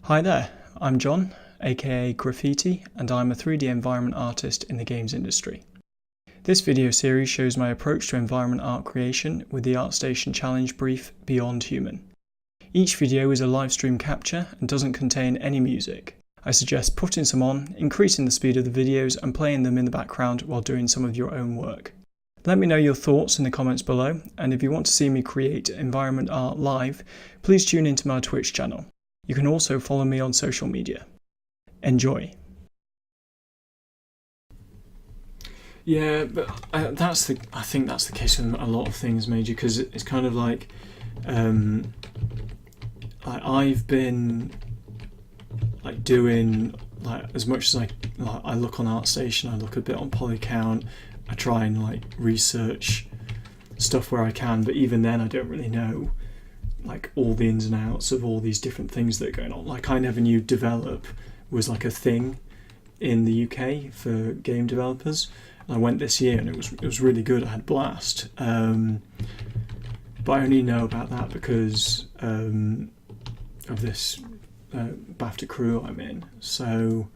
Hi there, I'm John, aka Graffiti, and I'm a 3D environment artist in the games industry. This video series shows my approach to environment art creation with the ArtStation challenge brief Beyond Human. Each video is a live stream capture and doesn't contain any music. I suggest putting some on, increasing the speed of the videos and playing them in the background while doing some of your own work. Let me know your thoughts in the comments below, and if you want to see me create environment art live, please tune into my Twitch channel. You can also follow me on social media. Enjoy. Yeah, but I think that's the case with a lot of things, Major, because it's kind of like I've been doing as much as I look on ArtStation, I look a bit on Polycount, I try and research stuff where I can, but even then I don't really know all the ins and outs of all these different things that are going on. I never knew develop was a thing in the UK for game developers. I went this year and it was really good. I had a blast, but I only know about that because of this BAFTA crew I'm in. So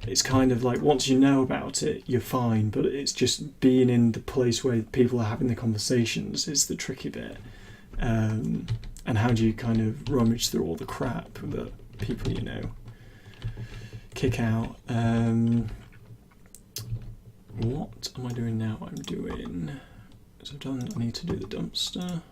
it's kind of once you know about it, you're fine, but it's just being in the place where people are having the conversations is the tricky bit. And how do you kind of rummage through all the crap that people, kick out? What am I doing now? I need to do the dumpster.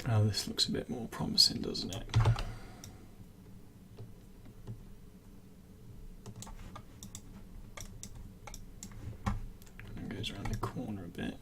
Oh, this looks a bit more promising, doesn't it? It goes around the corner a bit.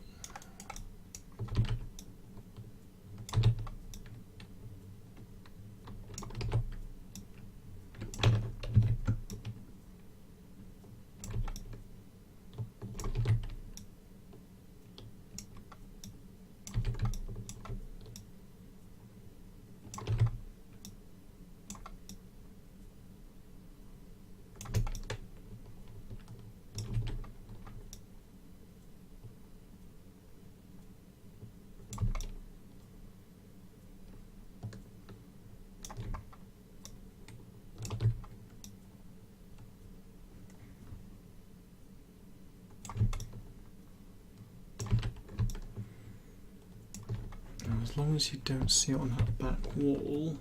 As long as you don't see it on that back wall,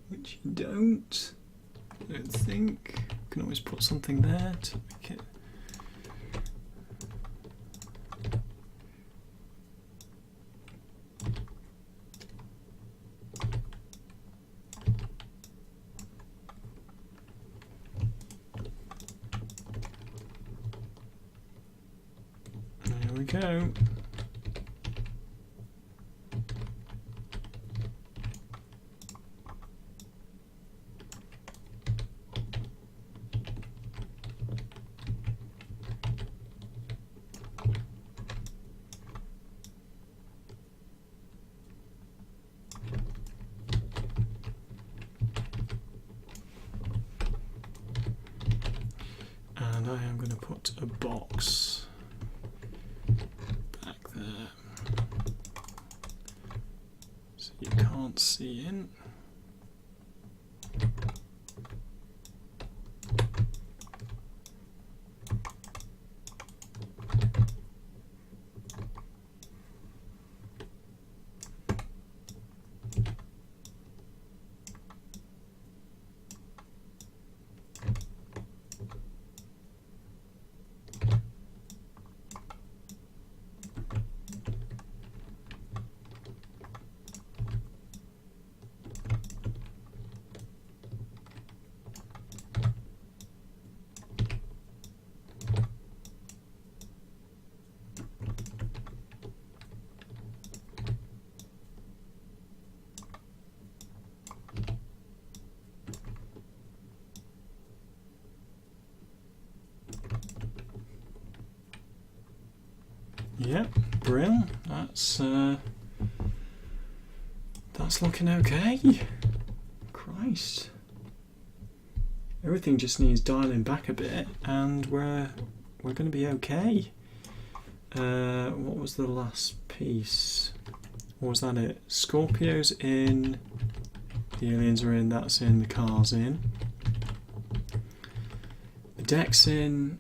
which you don't, I don't think. You can always put something there to make it. There we go. And I am going to put a box back there so you can't see in. Yep, brilliant. that's looking okay. Christ. Everything just needs dialing back a bit and we're going to be okay. What was the last piece? Or was that it? Scorpio's in, the aliens are in, that's in, the car's in. The deck's in,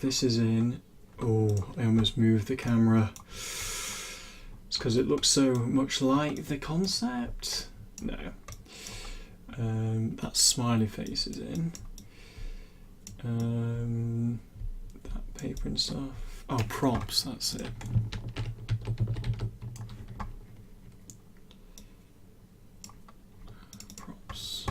this is in. Oh, I almost moved the camera. It's because it looks so much like the concept. No. That smiley face is in. That paper and stuff. Oh, props, that's it. Props.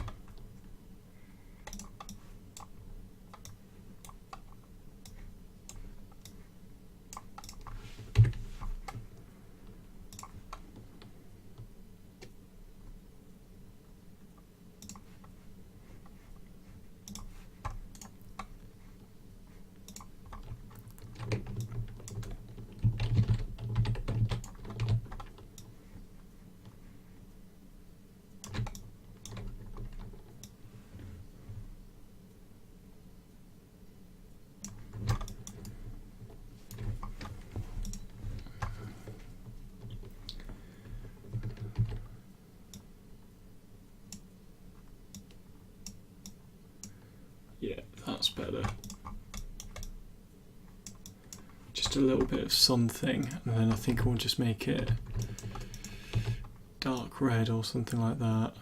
Yeah, that's better. Just a little bit of something, and then I think we'll just make it dark red or something like that.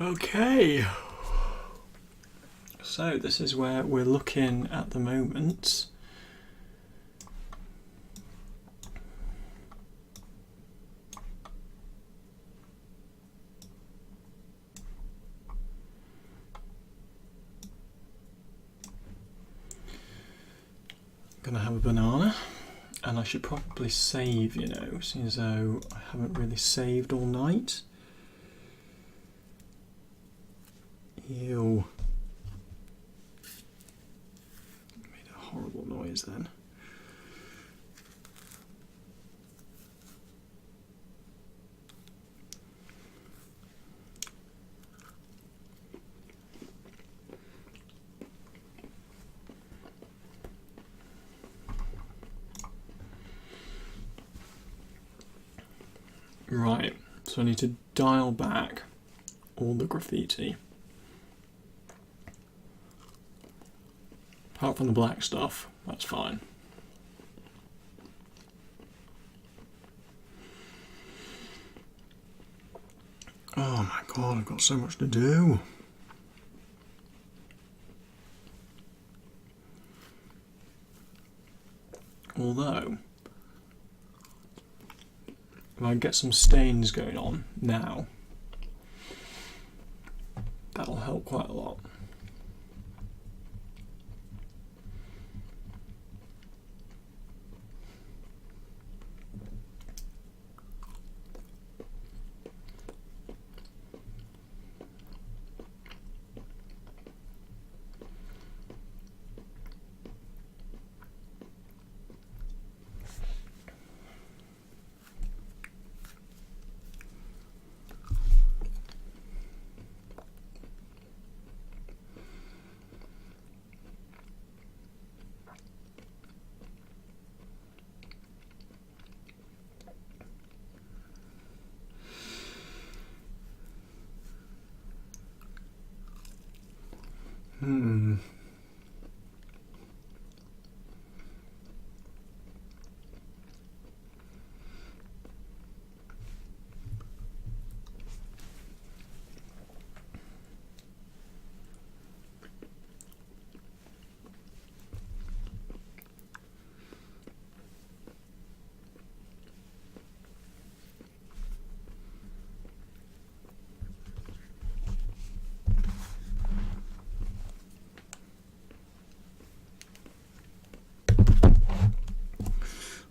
Okay, so this is where we're looking at the moment. I'm gonna have a banana, and I should probably save, you know, seeing as though I haven't really saved all night. Ew. Made a horrible noise then. Right, so I need to dial back all the graffiti. Apart from the black stuff, that's fine. Oh my god, I've got so much to do. Although, if I get some stains going on now, that'll help quite a lot.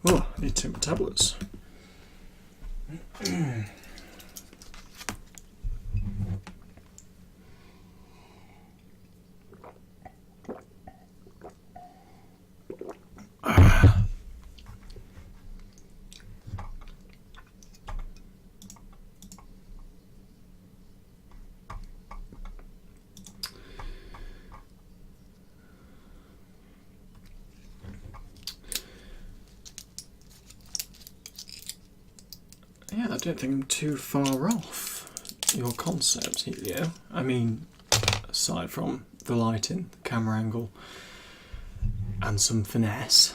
Oh, I need 2 tablets. Yeah, I don't think I'm too far off your concept, Helio. I mean, aside from the lighting, the camera angle, and some finesse.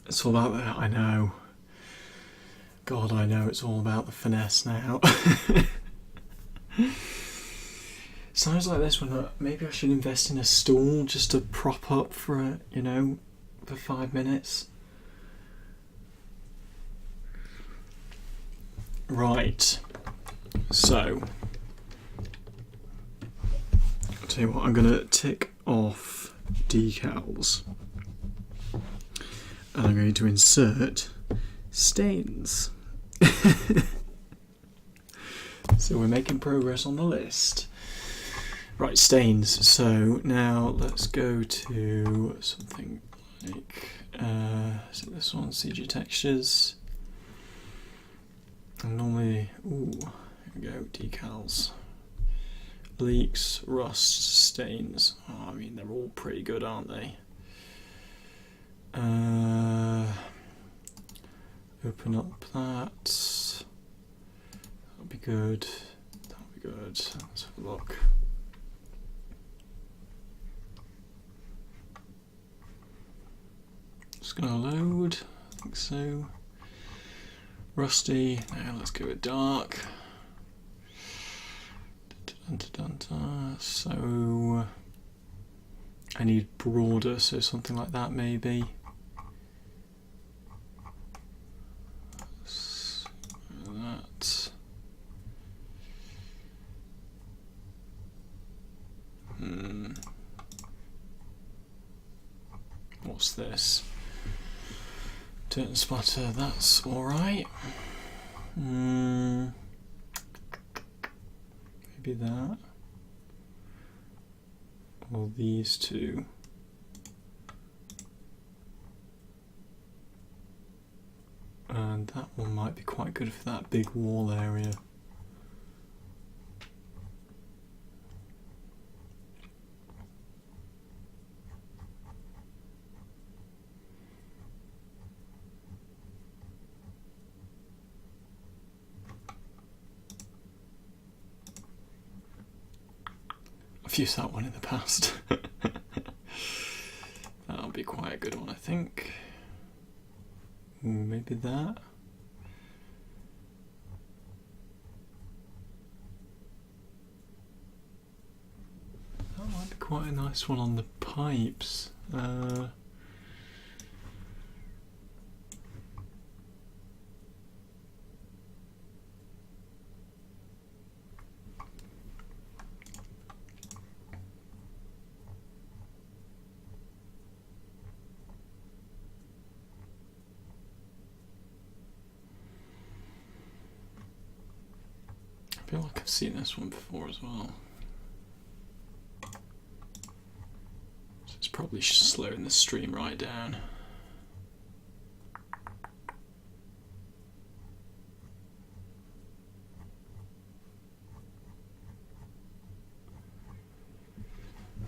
It's all about that, I know. God, I know it's all about the finesse now. Sounds like this one, maybe I should invest in a stool just to prop up for, you know, for 5 minutes. Right, so, I'll tell you what, I'm going to tick off decals. And I'm going to insert stains. So we're making progress on the list. Right, stains. So now let's go to something like, is it this one, CG textures? And normally, ooh, here we go, decals. Leaks, rust, stains. Oh, I mean, they're all pretty good, aren't they? Open up that. That'll be good. That'll be good. Let's have a look. Just gonna load. I think so. Rusty. Now let's go with dark. So I need broader, so something like that maybe. That. What's this? Dirt and splatter, that's alright. Maybe that. Or these two. And that one might be quite good for that big wall area. I've used that one in the past. That'll be quite a good one, I think. Ooh, maybe that. That might be quite a nice one on the pipes. I feel like I've seen this one before as well. So it's probably slowing the stream right down.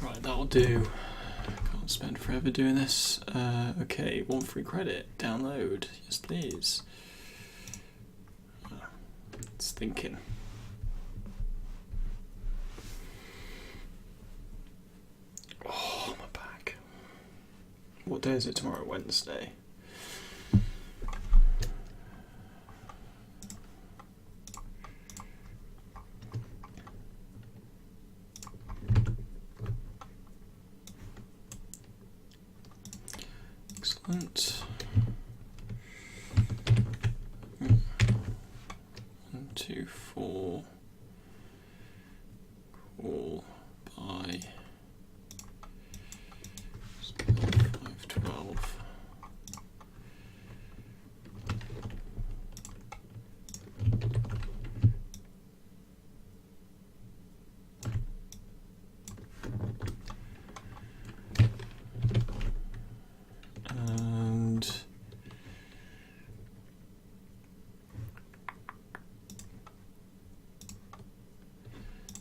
Right, that'll do. Can't spend forever doing this. Okay, 1 free credit. Download. Yes, please. It's thinking. Oh, my back. What day is it tomorrow? Wednesday. Excellent. 1, 2, 4. Call by 5, 12. And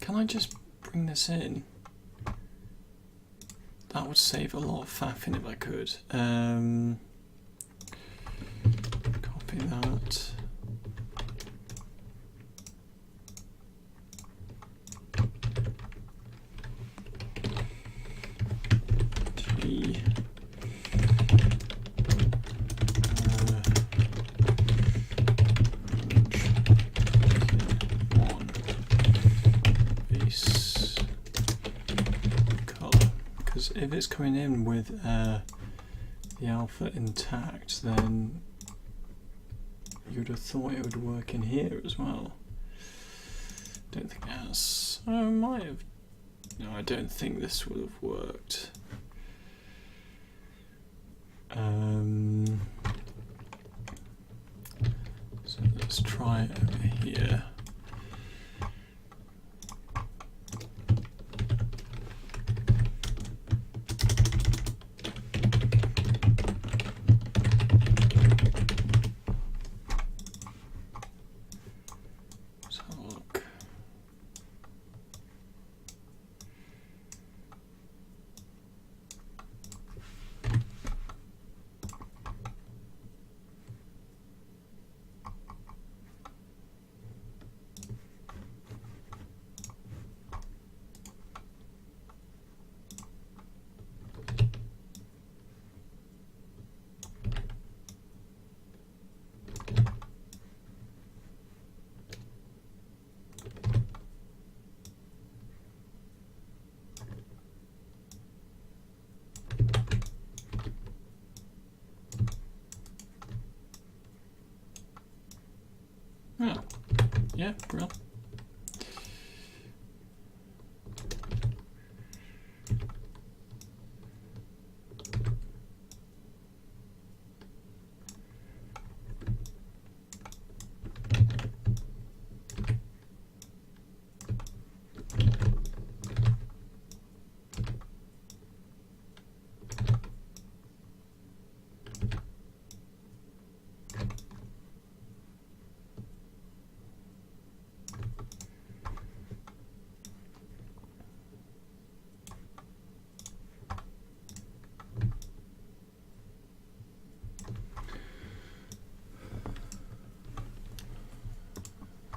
can I just bring this in? That would save a lot of faffing if I could. Copy that. G. One base color, because if it's coming in with the alpha intact, then you'd have thought it would work in here as well. Don't think it has. I might have. No, I don't think this would have worked. So let's try it over here. Let's have a look. Oh, yeah, brilliant.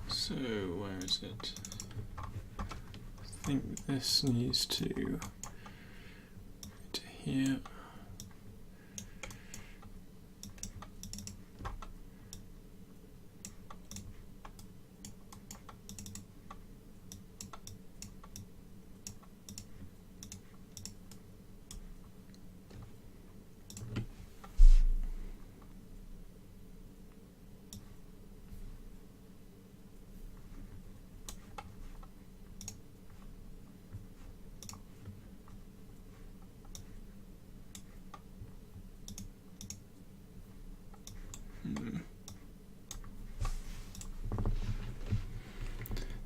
So, where is it? I think this needs to here.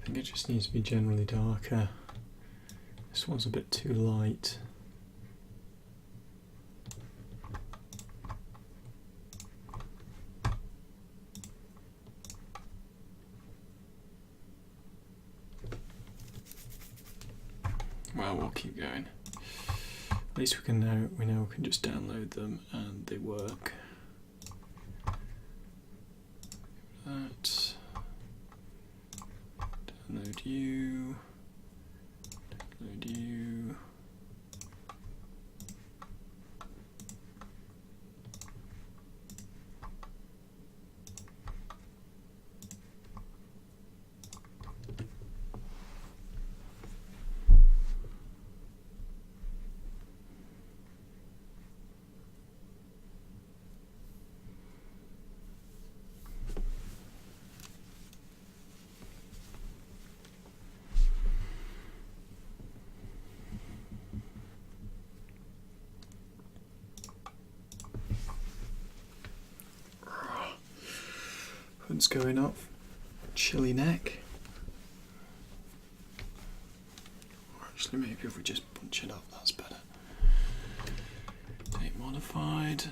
I think it just needs to be generally darker. This one's a bit too light. Well, we'll keep going. At least we know we can just download them and they work. That. Download you. Download you. Hood's going up, chilly neck. Or actually, maybe if we just punch it up, that's better. Date modified.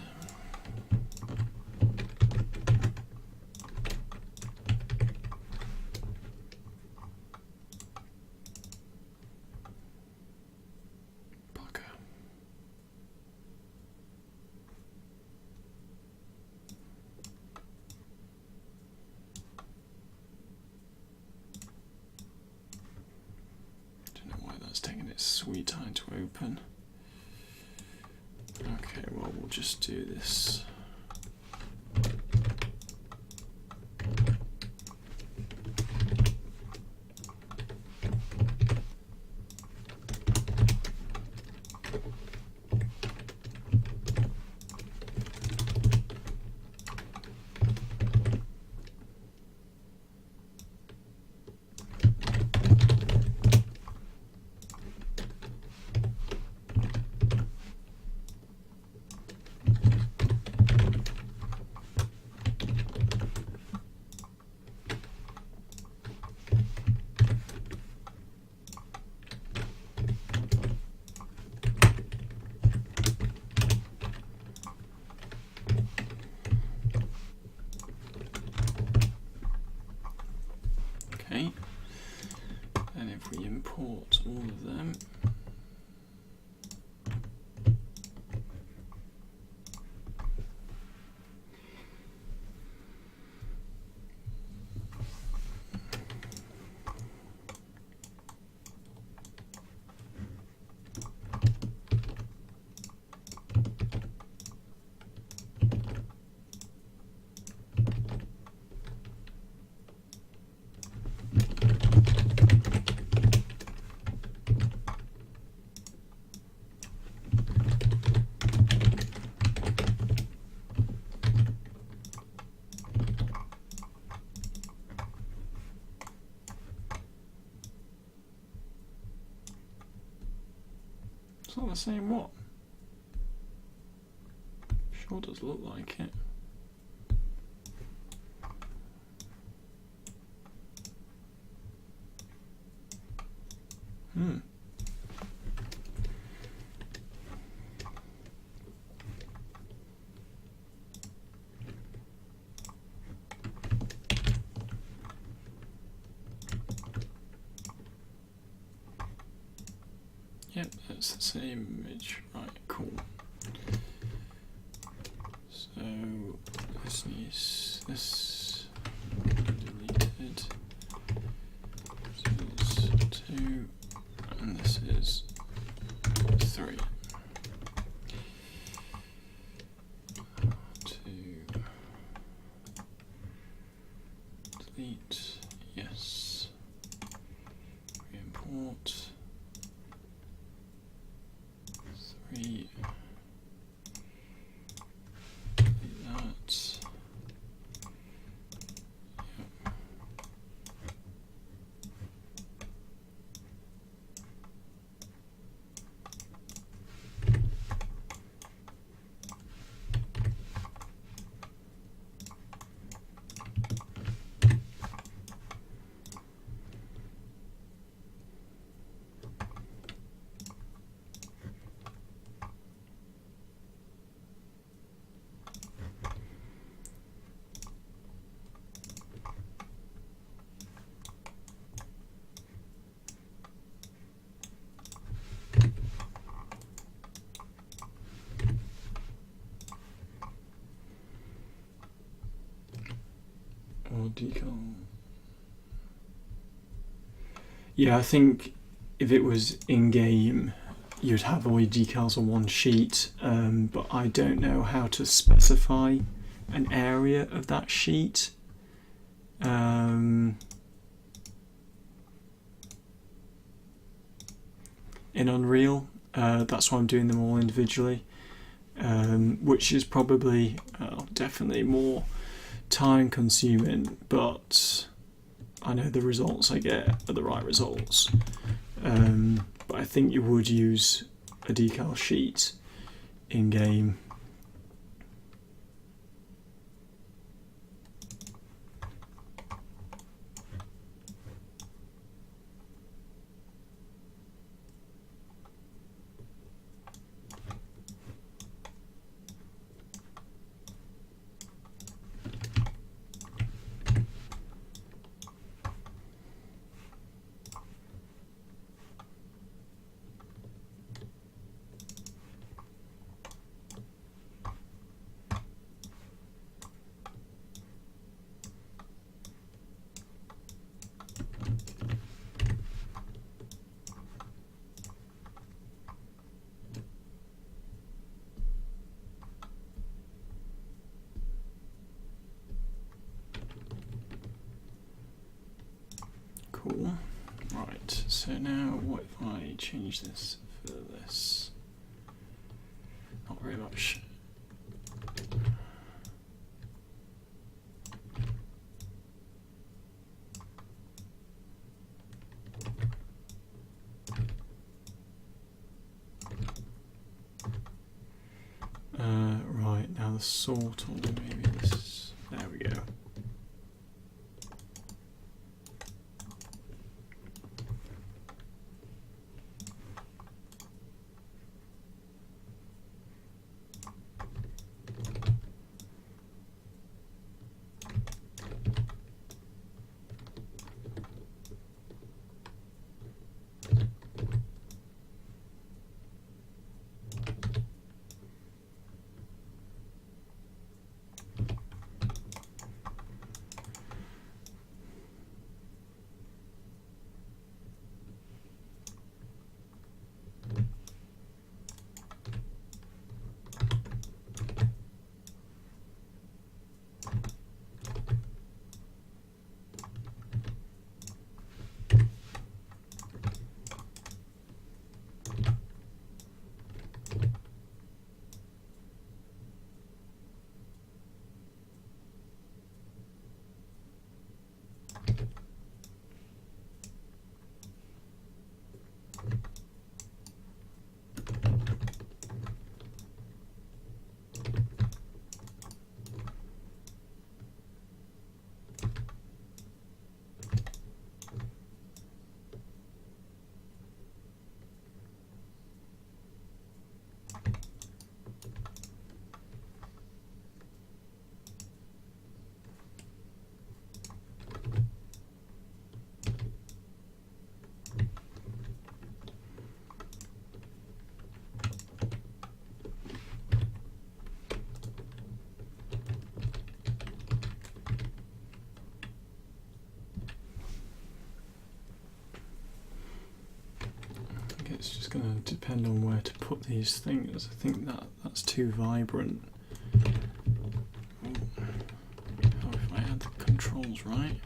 Sweet time to open. Okay, well, we'll just do this. Okay, and if we import all of them, it's not the same what? Sure does look like it. Yep, that's the same image. Right, cool. So this needs this deleted. This is 2 and this is 3. 2 delete, yes. Re-import. 3 delete that. decal. Yeah, I think if it was in-game, you'd have all your decals on one sheet, but I don't know how to specify an area of that sheet. In Unreal, that's why I'm doing them all individually, which is probably definitely more time consuming, but I know the results I get are the right results. But I think you would use a decal sheet in game. Cool. Right, so now what if I change this for this? Not very much. Right, now the sort on maybe this is, there we go. It's just going to depend on where to put these things. I think that's too vibrant. Oh, if I had the controls right.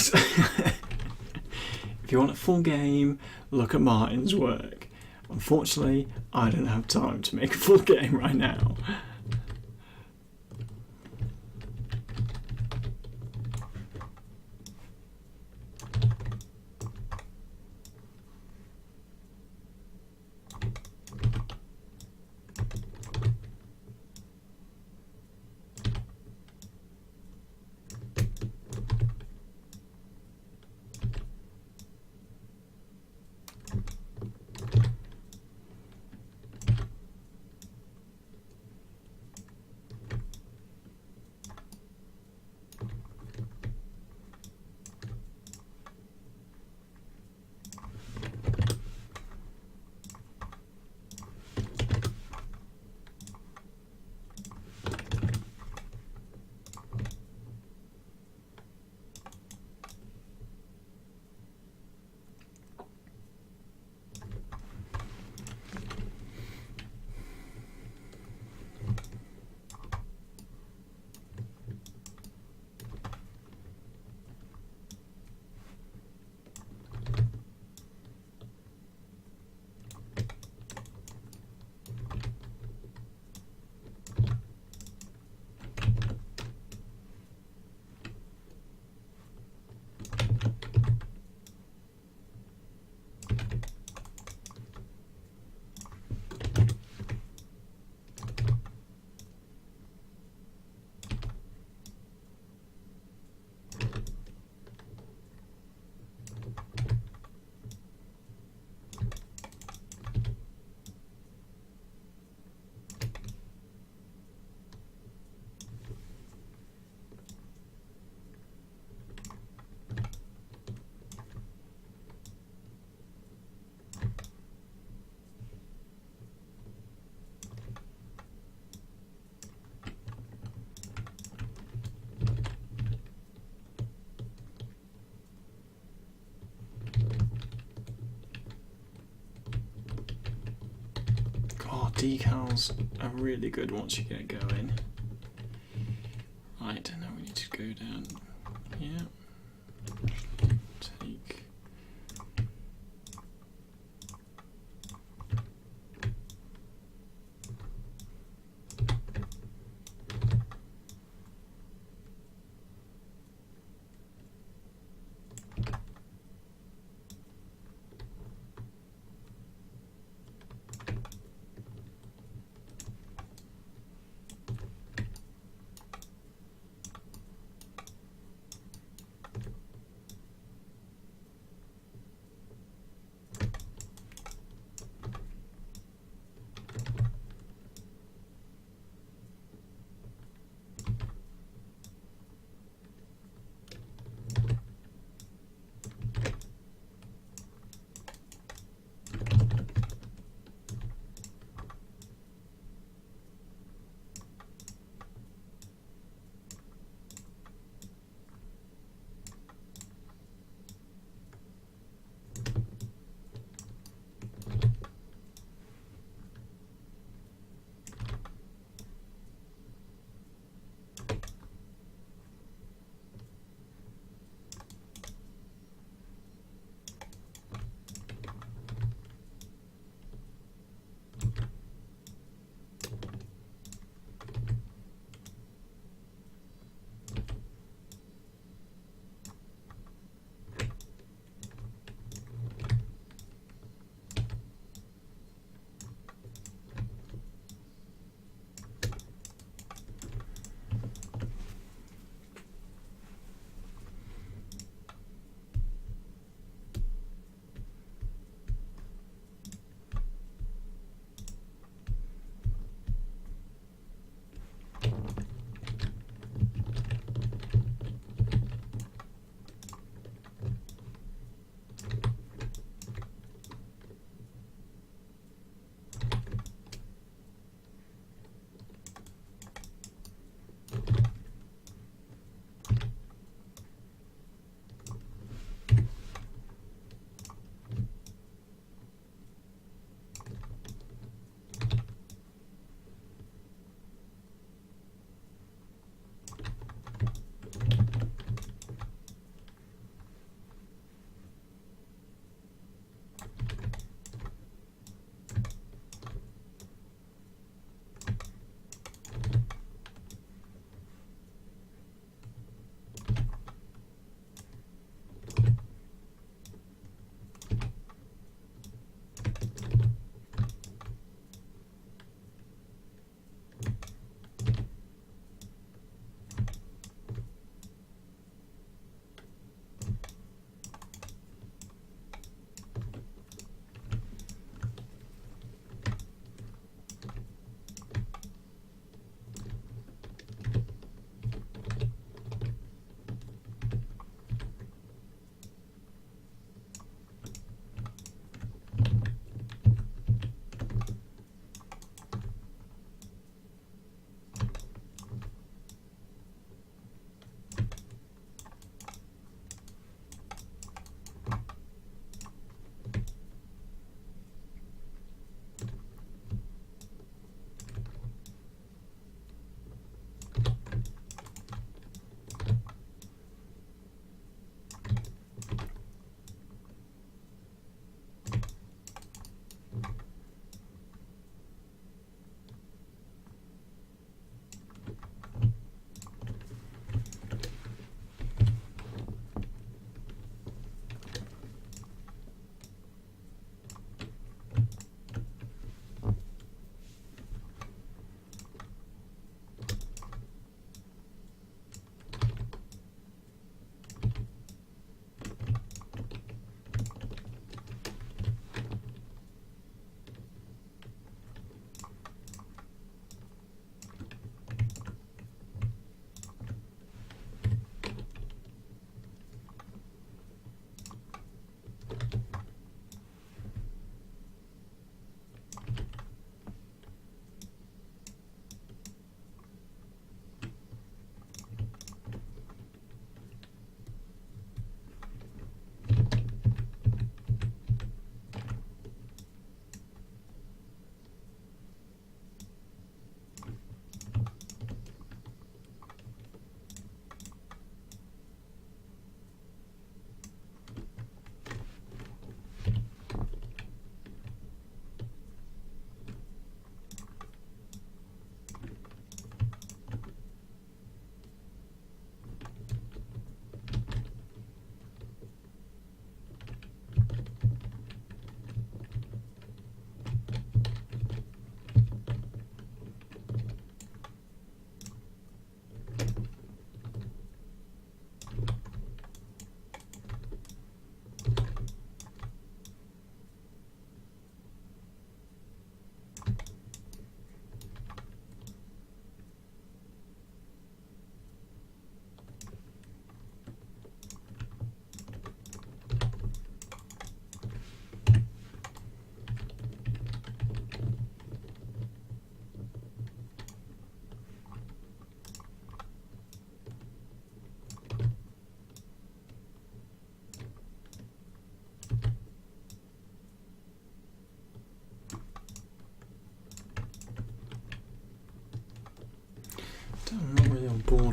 If you want a full game, look at Martin's work. Unfortunately, I don't have time to make a full game right now. Decals are really good once you get going. Right, now we need to go down here. Take.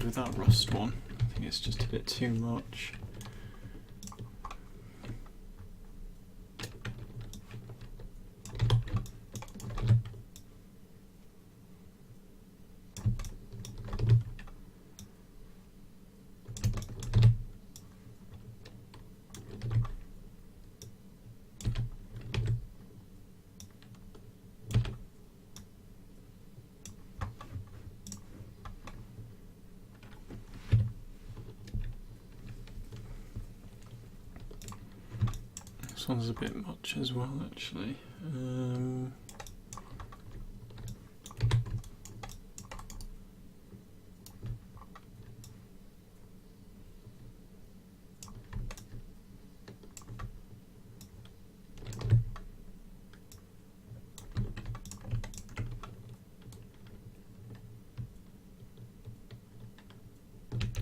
with that rust one. I think it's just a bit too much. This one's a bit much as well, actually.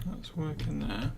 That's working there.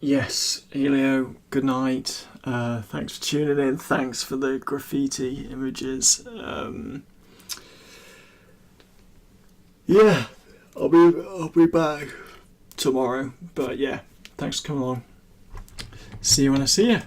Yes, Elio, good night. Thanks for tuning in. Thanks for the graffiti images. Yeah, I'll be back tomorrow. But yeah, thanks for coming along. See you when I see you.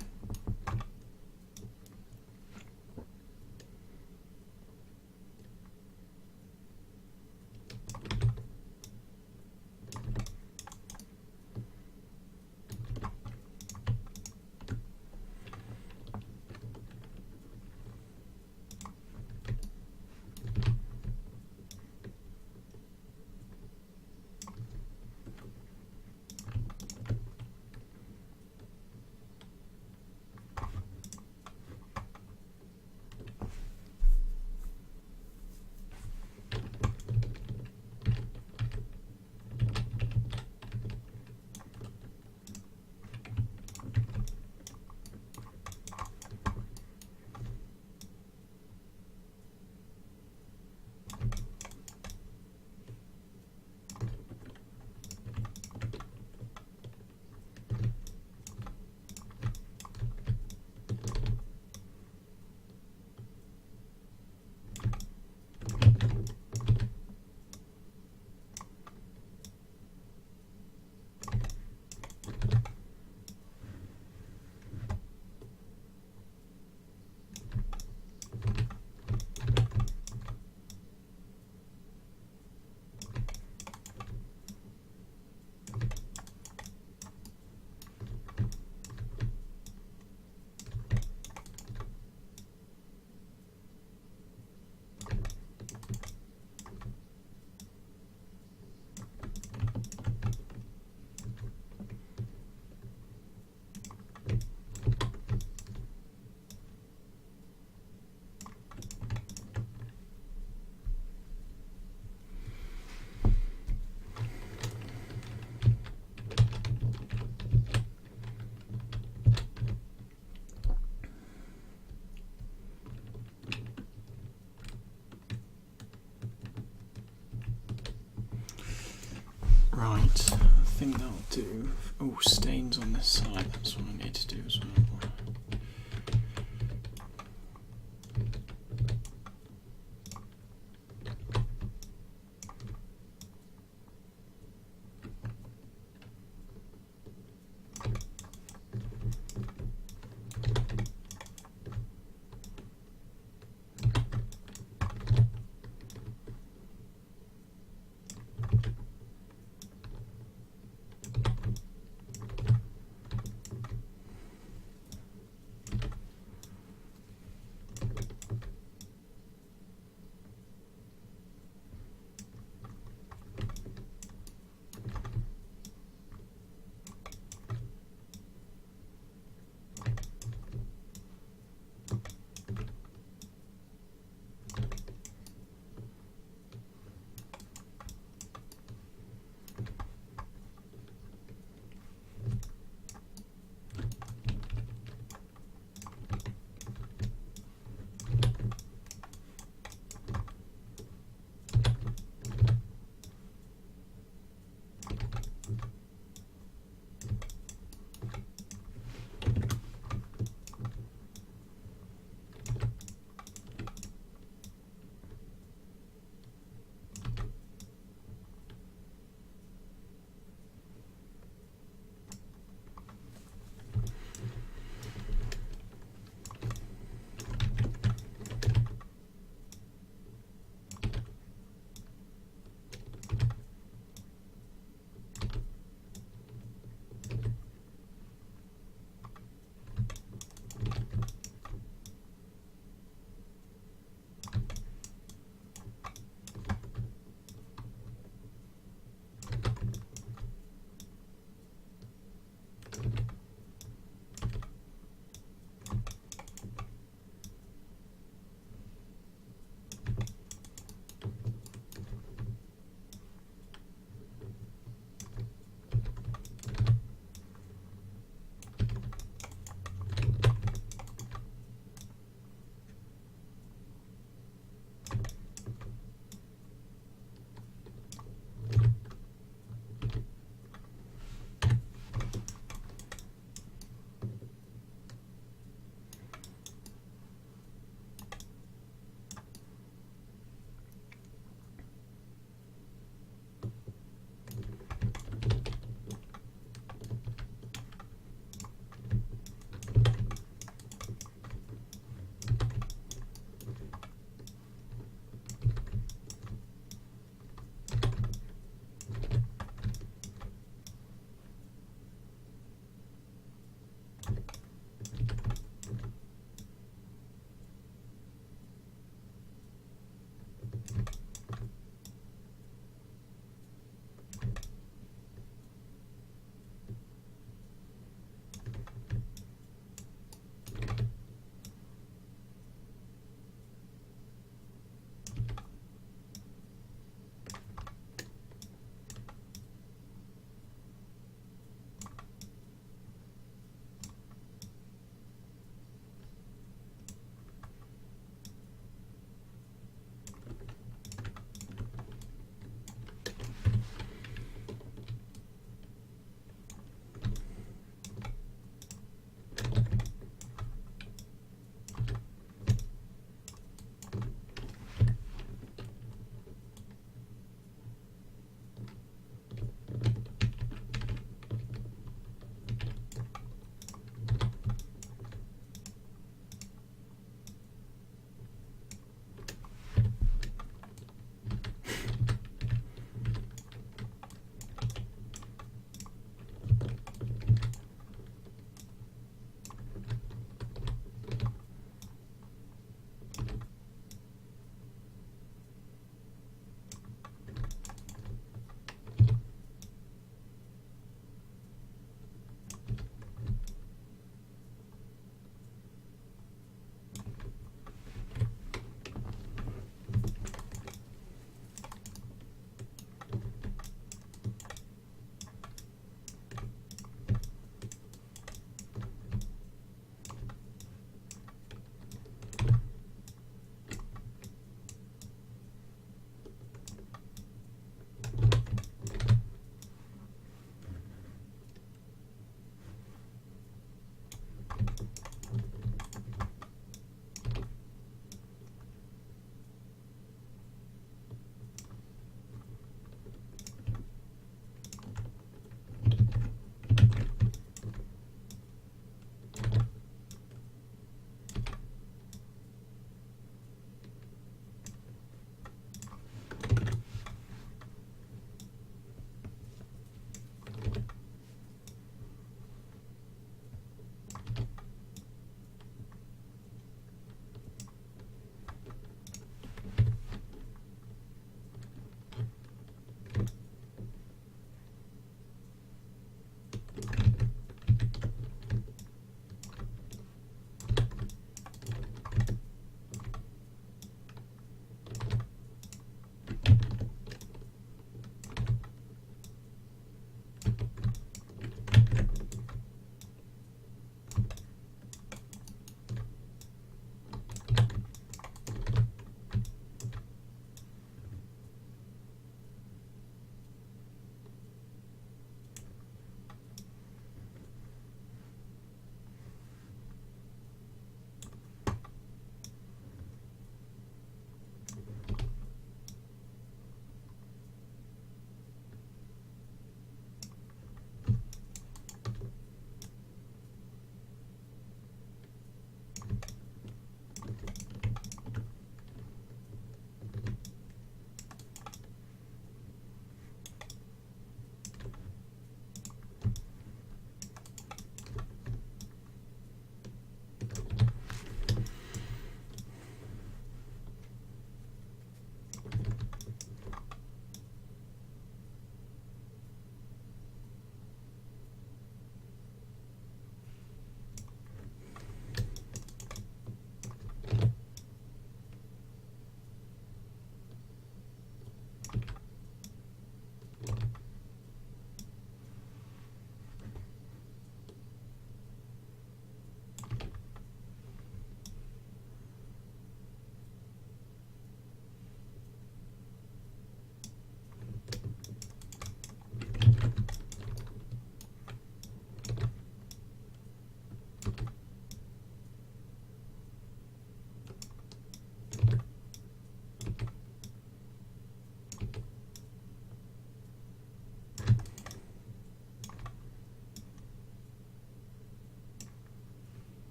Right, I think that'll do. Oh, stains on this side, that's what I need to do as well.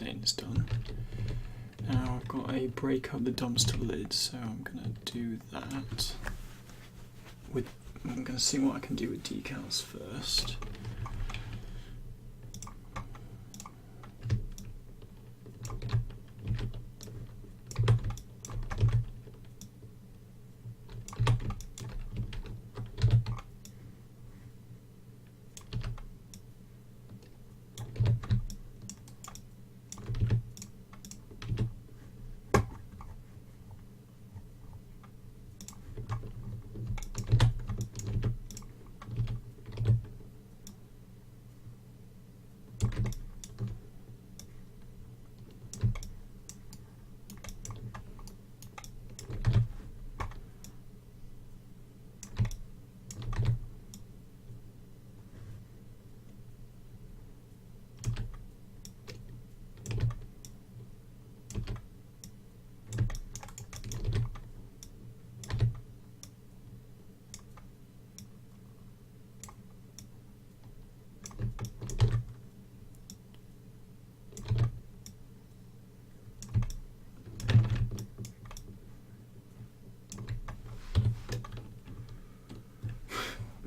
stain is done. Now I've got a break up the dumpster lid, so I'm going to do that. I'm going to see what I can do with decals first.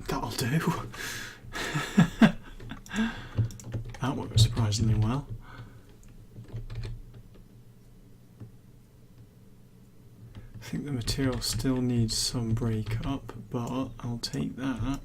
That'll do. That worked surprisingly well. I think the material still needs some breakup, but I'll take that.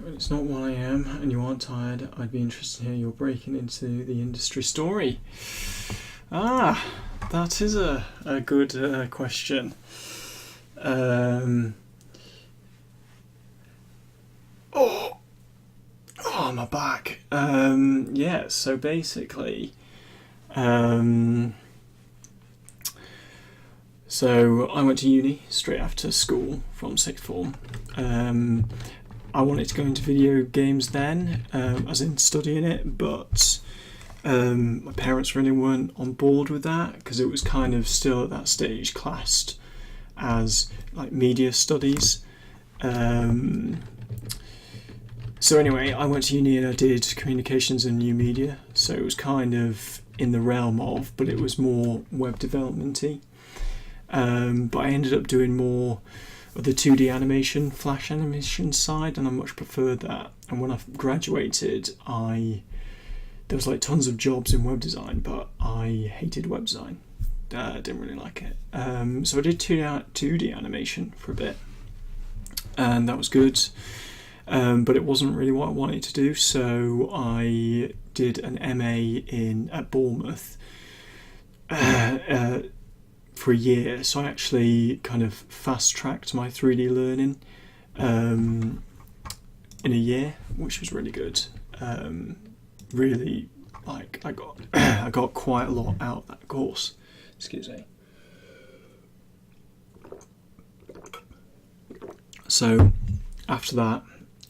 when it's not 1 a.m. and you aren't tired, I'd be interested to hear your breaking into the industry story. That is a good question. My back. Yeah, so basically, so I went to uni straight after school from sixth form. I wanted to go into video games then, as in studying it, but my parents really weren't on board with that because it was kind of still at that stage classed as like media studies. So anyway, I went to uni and I did communications and new media, so it was kind of in the realm of, but it was more web development-y. But I ended up doing more of the 2D animation, flash animation side, and I much preferred that. And when I graduated, there was like tons of jobs in web design, but I hated web design. I didn't really like it. So I did 2D animation for a bit, and that was good. But it wasn't really what I wanted to do, so I did an MA at Bournemouth for a year. So I actually kind of fast-tracked my 3D learning in a year, which was really good. Really, like I got quite a lot out of that course. Excuse me. So after that,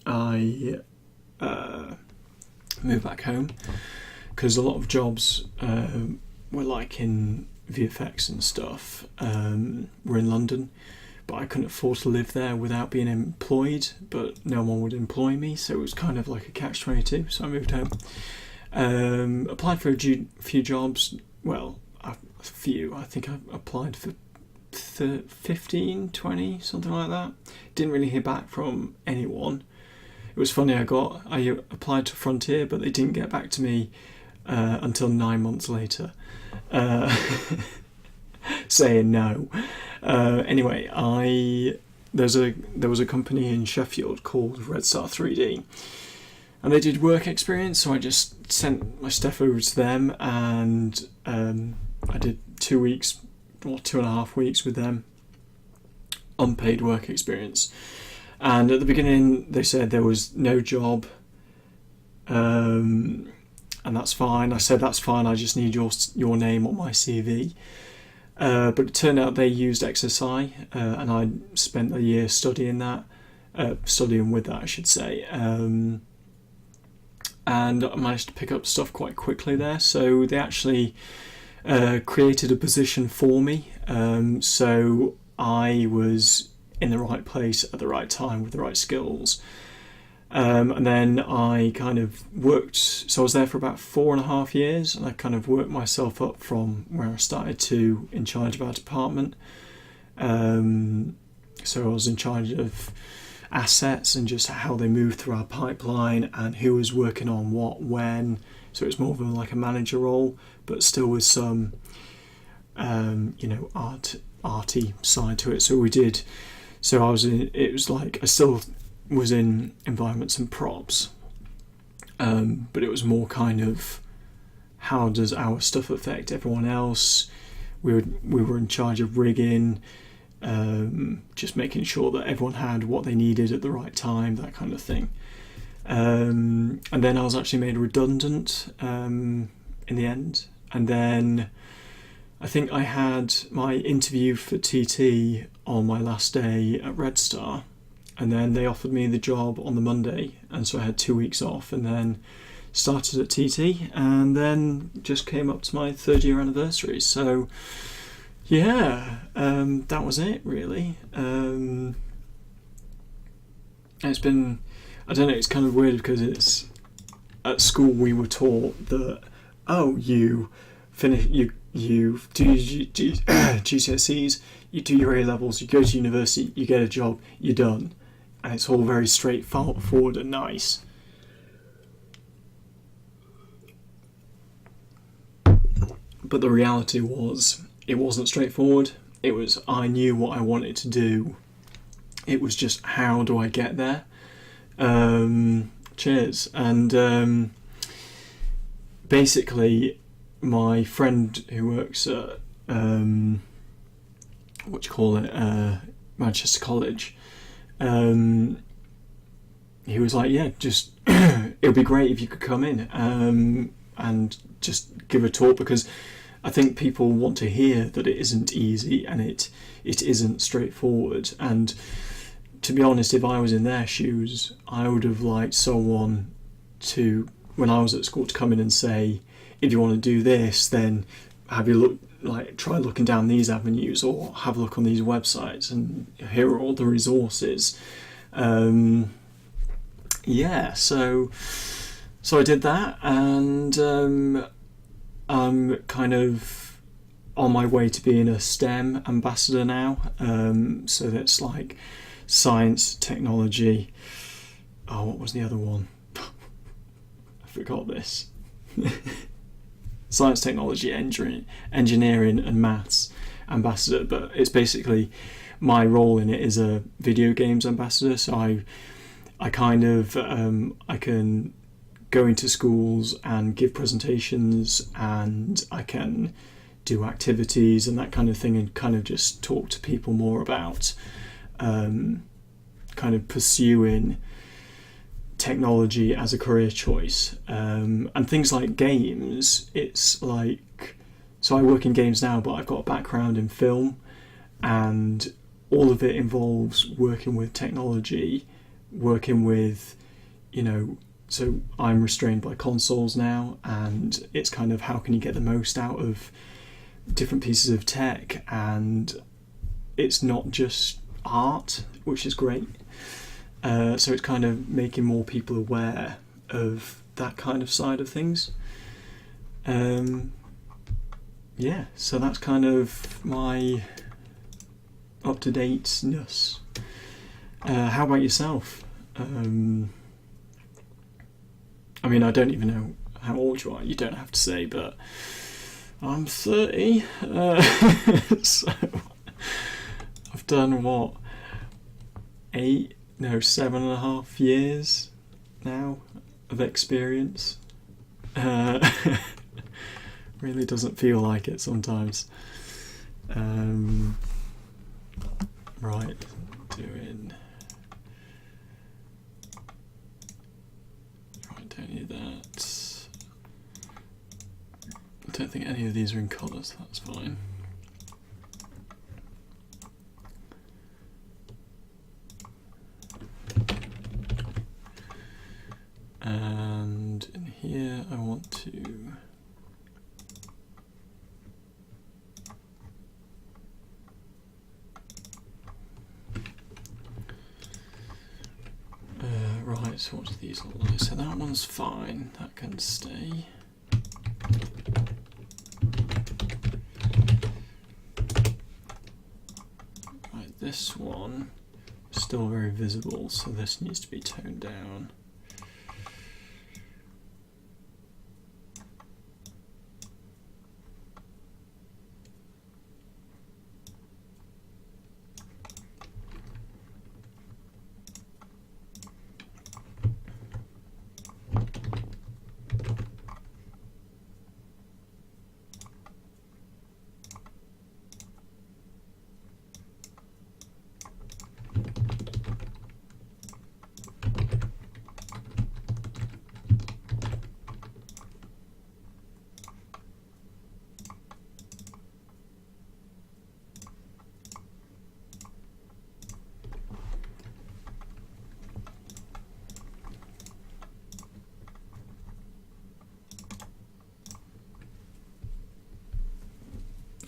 I moved back home because a lot of jobs were like in VFX and stuff were in London, but I couldn't afford to live there without being employed, but no one would employ me, so it was kind of like a catch-22, so I moved home. Applied for a few jobs, well, a few, I think I applied for 15, 20, something like that. Didn't really hear back from anyone. It was funny, I applied to Frontier, but they didn't get back to me until 9 months later, saying no. Anyway, there was a company in Sheffield called Red Star 3D, and they did work experience, so I just sent my stuff over to them, and I did 2 weeks or 2.5 weeks with them, unpaid work experience. And at the beginning they said there was no job, and that's fine. I said that's fine, I just need your name on my CV. But it turned out they used XSI, and I spent a year studying with that, I should say. And I managed to pick up stuff quite quickly there. So they actually created a position for me. So I was in the right place at the right time with the right skills. And then I kind of worked, so I was there for about 4.5 years, and I kind of worked myself up from where I started to in charge of our department. So I was in charge of assets and just how they moved through our pipeline and who was working on what when. So it's more of like a manager role, but still with some arty side to it. So I still was in environments and props, but it was more kind of how does our stuff affect everyone else. We were in charge of rigging, just making sure that everyone had what they needed at the right time, that kind of thing. And then I was actually made redundant in the end, and then I think I had my interview for TT on my last day at Red Star, and then they offered me the job on the Monday, and so I had 2 weeks off, and then started at TT, and then just came up to my 3rd year anniversary. So yeah, that was it really. It's been, I don't know, it's kind of weird because it's at school we were taught that you finish, you do your GCSEs, you do your A-levels, you go to university, you get a job, you're done. And it's all very straightforward and nice. But the reality was, it wasn't straightforward. It was, I knew what I wanted to do. It was just, how do I get there? Cheers. And basically, my friend who works at Manchester College, he was like, yeah, just it would be great if you could come in and just give a talk, because I think people want to hear that it isn't easy and it isn't straightforward. And to be honest, if I was in their shoes, I would have liked someone to, when I was at school, to come in and say, if you want to do this, then have you try looking down these avenues, or have a look on these websites, and here are all the resources. So I did that, and I'm kind of on my way to being a STEM ambassador now. So that's like science, technology. Oh, what was the other one? I forgot this. Science, technology, engineering and maths ambassador. But it's basically, my role in it is a video games ambassador. So I kind of I can go into schools and give presentations, and I can do activities and that kind of thing, and kind of just talk to people more about kind of pursuing technology as a career choice, and things like games. It's like, so I work in games now, but I've got a background in film, and all of it involves working with technology, working with, so I'm restrained by consoles now, and it's kind of how can you get the most out of different pieces of tech, and it's not just art, which is great. So it's kind of making more people aware of that kind of side of things. So that's kind of my up-to-dateness. How about yourself? I mean, I don't even know how old you are. You don't have to say, but I'm 30. So I've done what? 7.5 years now of experience. Really doesn't feel like it sometimes. Right, don't need that. I don't think any of these are in colours, that's fine. And in here I want to right, so what do these look like? So that one's fine, that can stay. Right, this one is still very visible, so this needs to be toned down.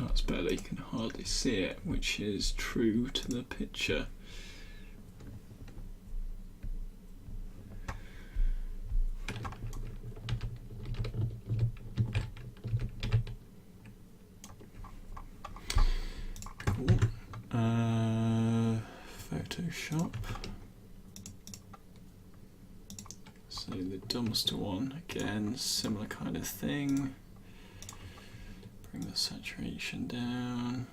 That's better, you can hardly see it, which is true to the picture. Cool. Photoshop. So the dumpster one, again, similar kind of thing. Bring the saturation down.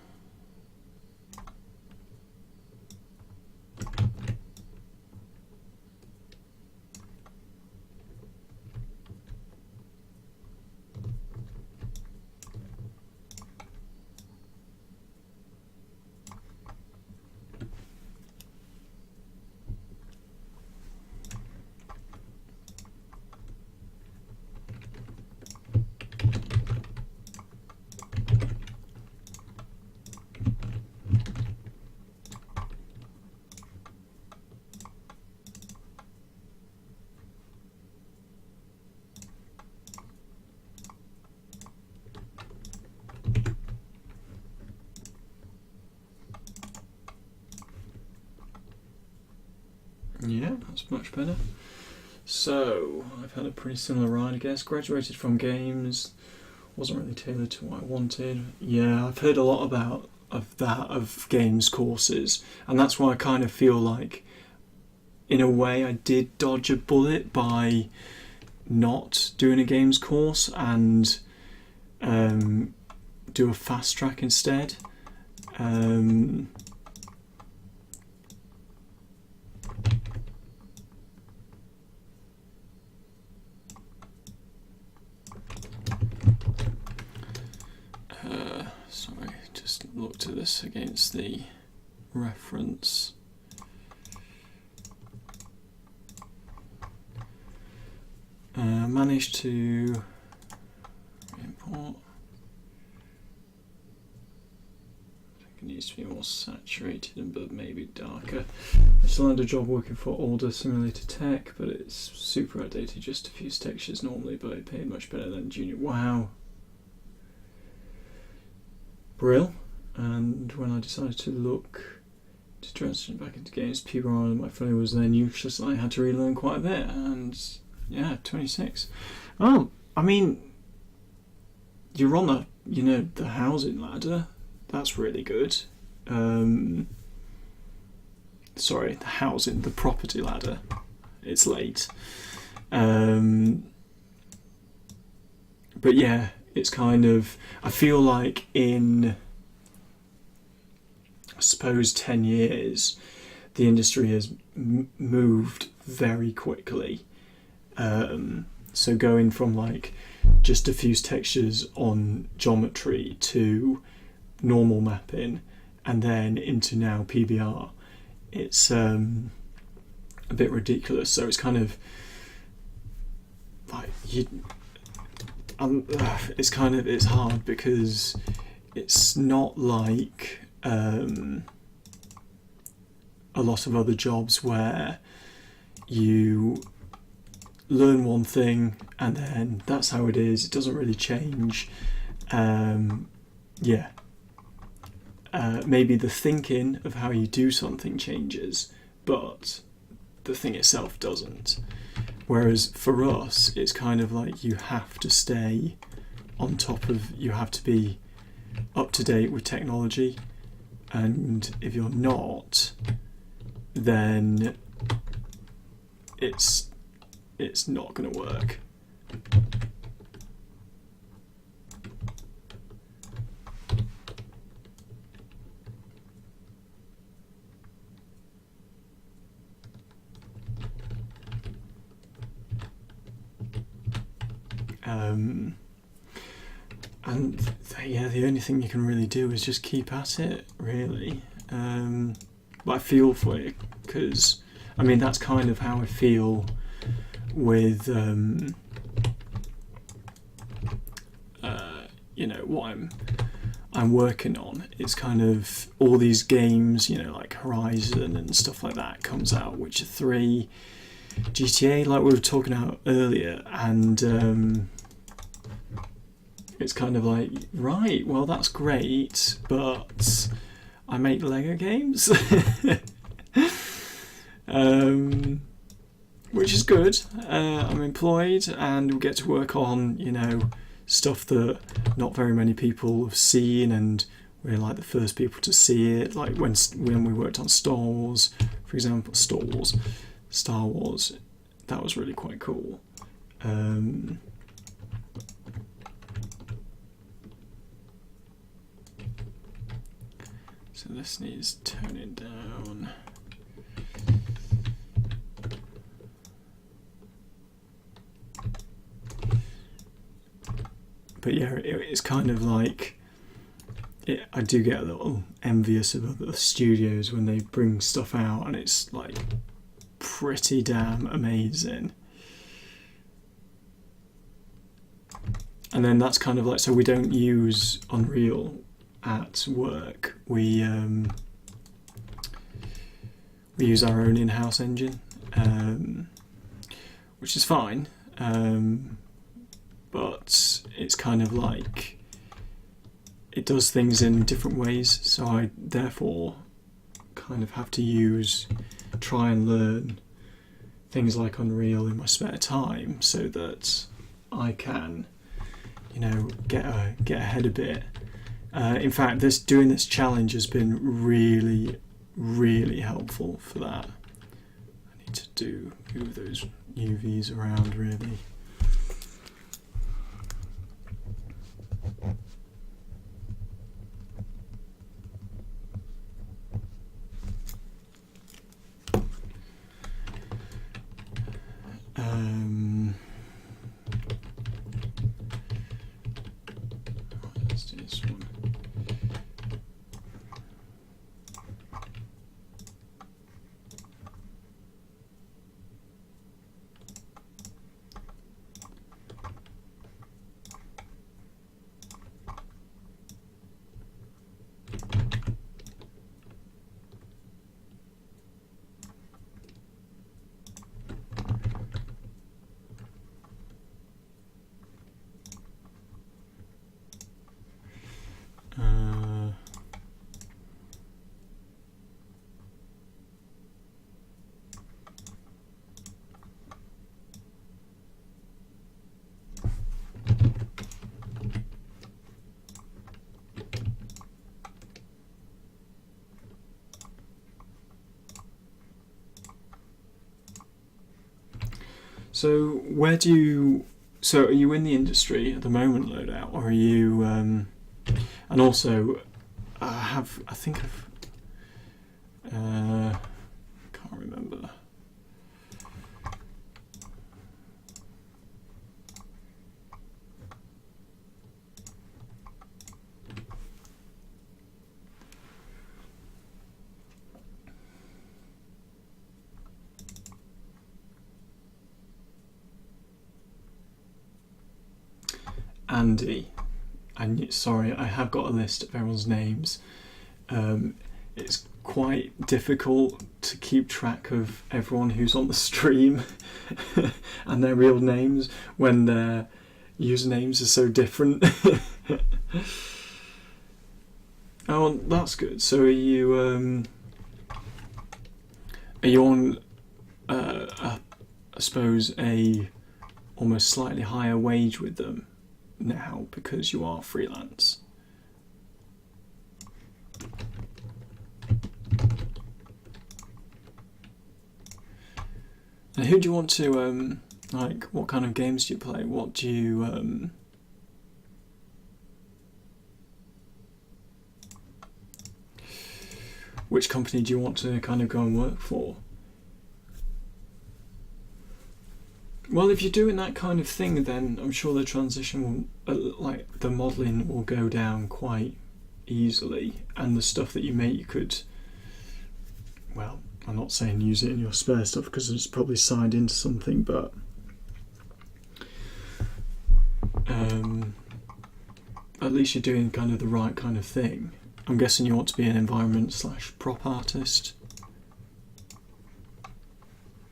Yeah, that's much better. So, I've had a pretty similar ride, I guess. Graduated from games, wasn't really tailored to what I wanted. Yeah, I've heard a lot of games courses, and that's why I kind of feel like, in a way, I did dodge a bullet by not doing a games course and do a fast track instead. Sorry, just looked at this against the reference. Managed to import. I think it needs to be more saturated but maybe darker. I still had a job working for older simulator tech, but it's super outdated, just a few textures normally, but it paid much better than junior. Wow. Brill. And when I decided to look to transition back into games, people on my phone was then useless. I had to relearn quite a bit, and yeah, 26. Oh, I mean, you're on the housing ladder. That's really good. Sorry, the property ladder. It's late. But yeah, it's kind of, I feel like in, I suppose, 10 years, the industry has moved very quickly. So going from like just diffuse textures on geometry to normal mapping and then into now PBR, it's a bit ridiculous. So it's kind of like it's hard because it's not like a lot of other jobs where you learn one thing and then that's how it is. It doesn't really change. Maybe the thinking of how you do something changes, but the thing itself doesn't. Whereas for us, it's kind of like you have to stay on top of, you have to be up to date with technology, and if you're not, then it's not going to work. The only thing you can really do is just keep at it, really. But I feel for it, because I mean that's kind of how I feel with what I'm working on. It's kind of all these games, like Horizon and stuff like that comes out, Witcher 3, GTA, like we were talking about earlier, and it's kind of like, right, well that's great, but I make Lego games, which is good. I'm employed and we get to work on, stuff that not very many people have seen, and we're like the first people to see it. Like when we worked on Star Wars, for example, Star Wars, that was really quite cool. So this needs toning down. But yeah, it's kind of like, I do get a little envious of other studios when they bring stuff out and it's like pretty damn amazing. And then that's kind of like, so we don't use Unreal at work. We use our own in-house engine, which is fine. But it's kind of like it does things in different ways, so I therefore kind of have to try and learn things like Unreal in my spare time so that I can, you know, get ahead a bit. In fact, doing this challenge has been really, really helpful for that. I need to move those UVs around really. Let's do this one. So are you in the industry at the moment, Loadout, or are you, and also, can't remember. Andy, and sorry, I have got a list of everyone's names. It's quite difficult to keep track of everyone who's on the stream and their real names when their usernames are so different. Oh, that's good. So are you on, I suppose, a almost slightly higher wage with them now because you are freelance? And who do you want to, like, what kind of games do you play? What do you, which company do you want to kind of go and work for? Well, if you're doing that kind of thing, then I'm sure the transition will, like, the modelling will go down quite easily, and the stuff that you make, you could, well, I'm not saying use it in your spare stuff because it's probably signed into something, but at least you're doing kind of the right kind of thing. I'm guessing you want to be an environment/prop artist.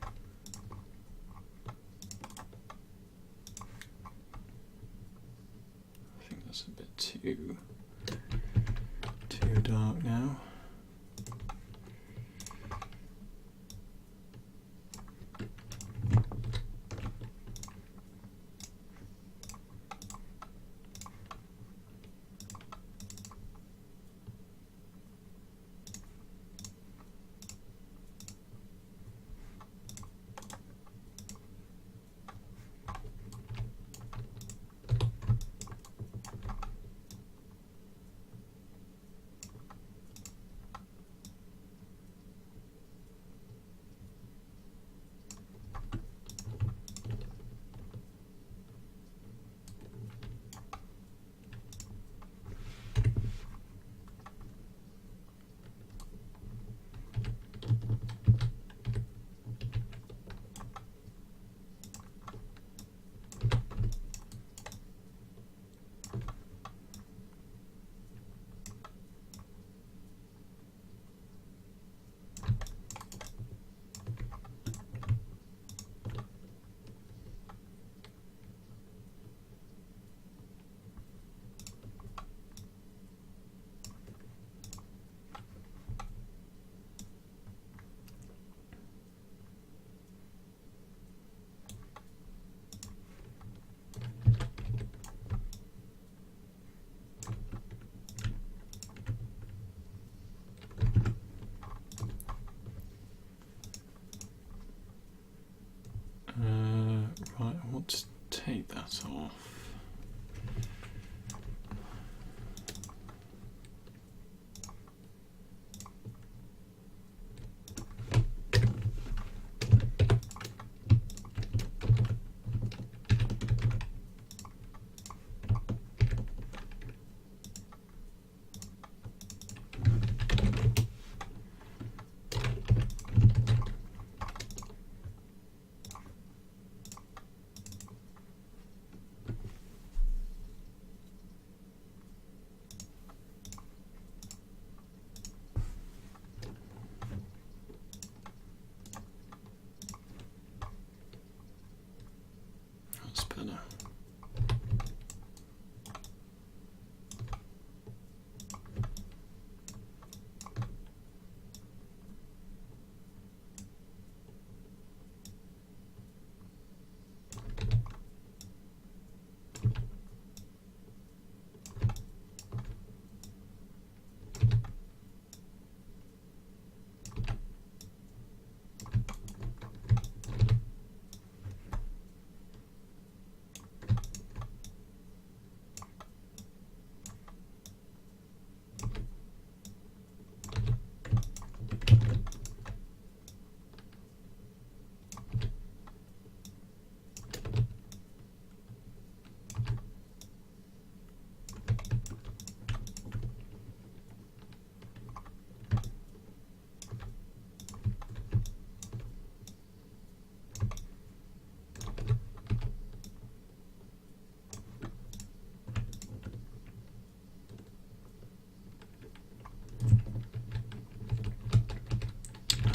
I think that's a bit too dark now. take that off. That's better.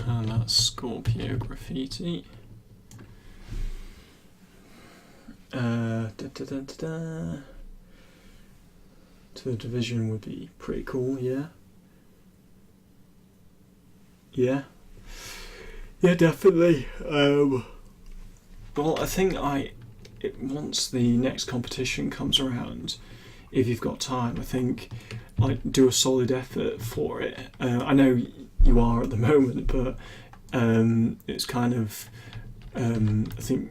And that's Scorpio Graffiti. To the division would be pretty cool, yeah. Yeah, definitely. Well, I think once the next competition comes around, if you've got time, I think do a solid effort for it. I know you are at the moment, but it's kind of I think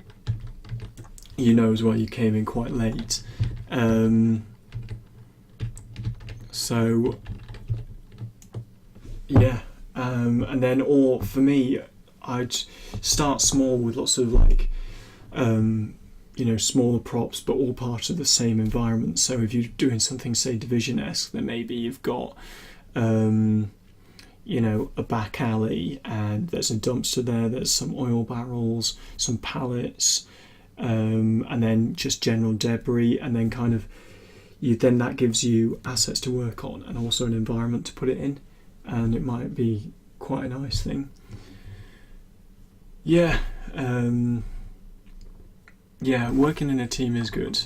as well you came in quite late. So yeah, and then for me, I'd start small with lots of smaller props, but all part of the same environment. So if you're doing something, say, Division-esque, then maybe you've got, a back alley, and there's a dumpster there, there's some oil barrels, some pallets, and then just general debris, and then then that gives you assets to work on and also an environment to put it in, and it might be quite a nice thing. Yeah. Yeah, working in a team is good.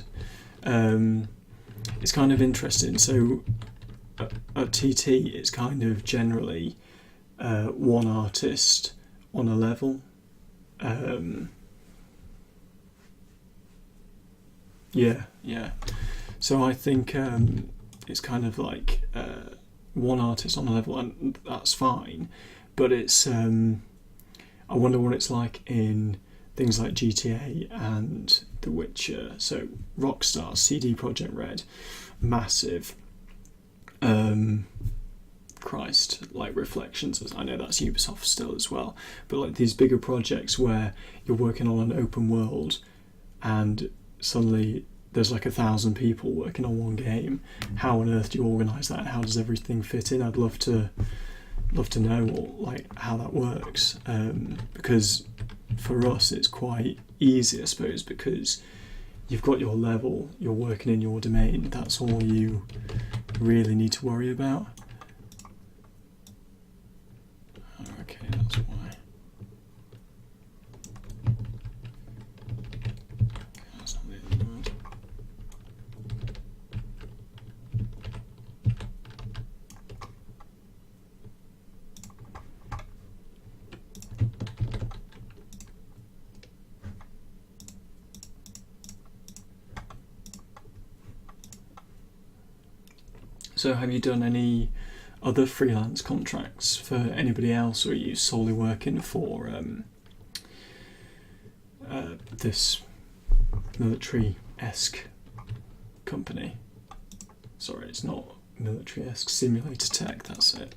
It's kind of interesting. So at TT, it's kind of generally one artist on a level. Yeah. So I think it's kind of like one artist on a level, and that's fine. But it's I wonder what it's like in things like GTA and The Witcher. So Rockstar, CD Projekt Red, massive. Like Reflections, I know that's Ubisoft still as well, but like these bigger projects where you're working on an open world and suddenly there's like 1,000 people working on one game. How on earth do you organise that? How does everything fit in? I'd love to know how that works, because for us it's quite easy, I suppose, because you've got your level, you're working in your domain, that's all you really need to worry about. Okay, that's why. That's not the other word. So have you done any other freelance contracts for anybody else, or are you solely working for this military-esque company. Sorry, it's not military-esque, simulator tech, that's it.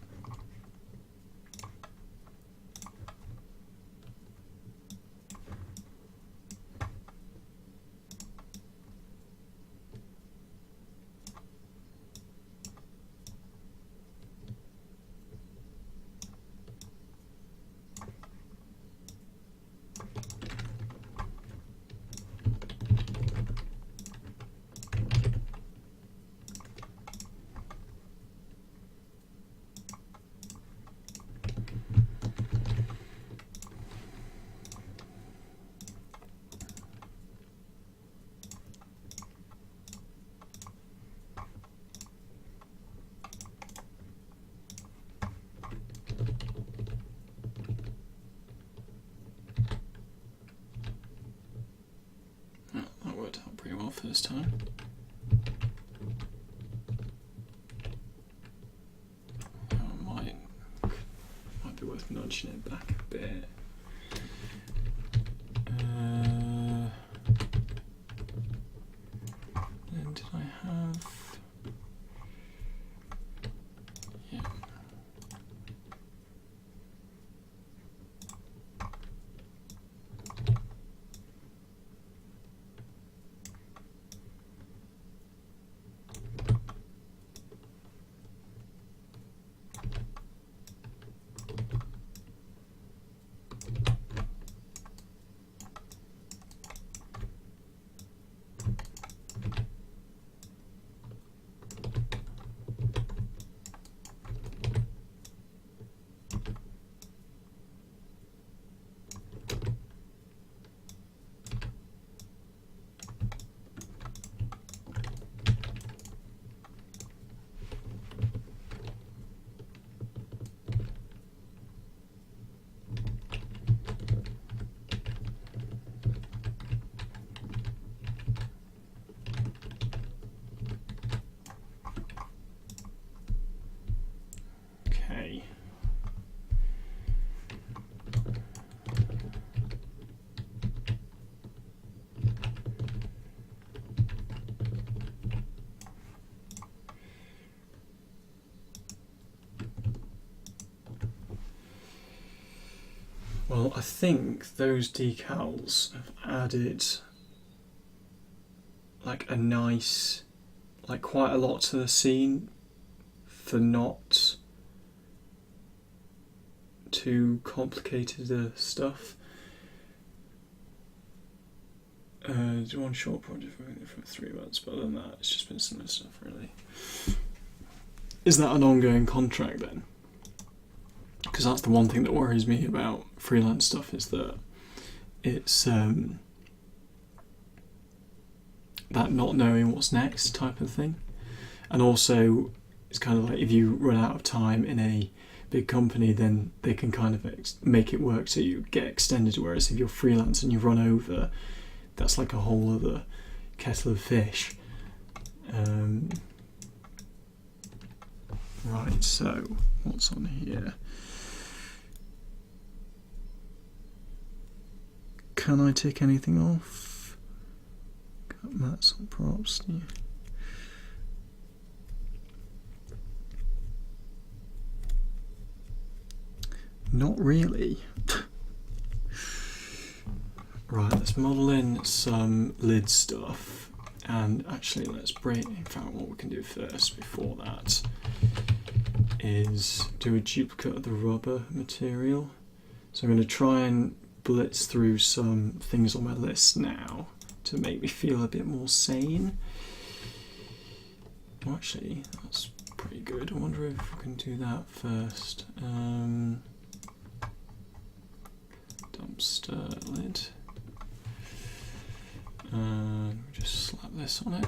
That worked out pretty well first time. Might be worth nudging it back a bit. And did I have? Yeah. Well, I think those decals have added like a nice, like quite a lot to the scene for not too complicated stuff. Do one short project for 3 months, but other than that, it's just been similar stuff, really. Is that an ongoing contract then? Because that's the one thing that worries me about freelance stuff, is that it's that not knowing what's next type of thing. And also, it's kind of like if you run out of time in a big company, then they can kind of make it work so you get extended, whereas if you're freelance and you run over, that's like a whole other kettle of fish. Right, so what's on here? Can I tick anything off? Got mats and props. Yeah. Not really. Right, let's model in some lid stuff, and actually let's break. In fact, what we can do first before that is do a duplicate of the rubber material. So I'm going to try and blitz through some things on my list now to make me feel a bit more sane. Well, actually, that's pretty good. I wonder if we can do that first. Dumpster lid. Just slap this on it.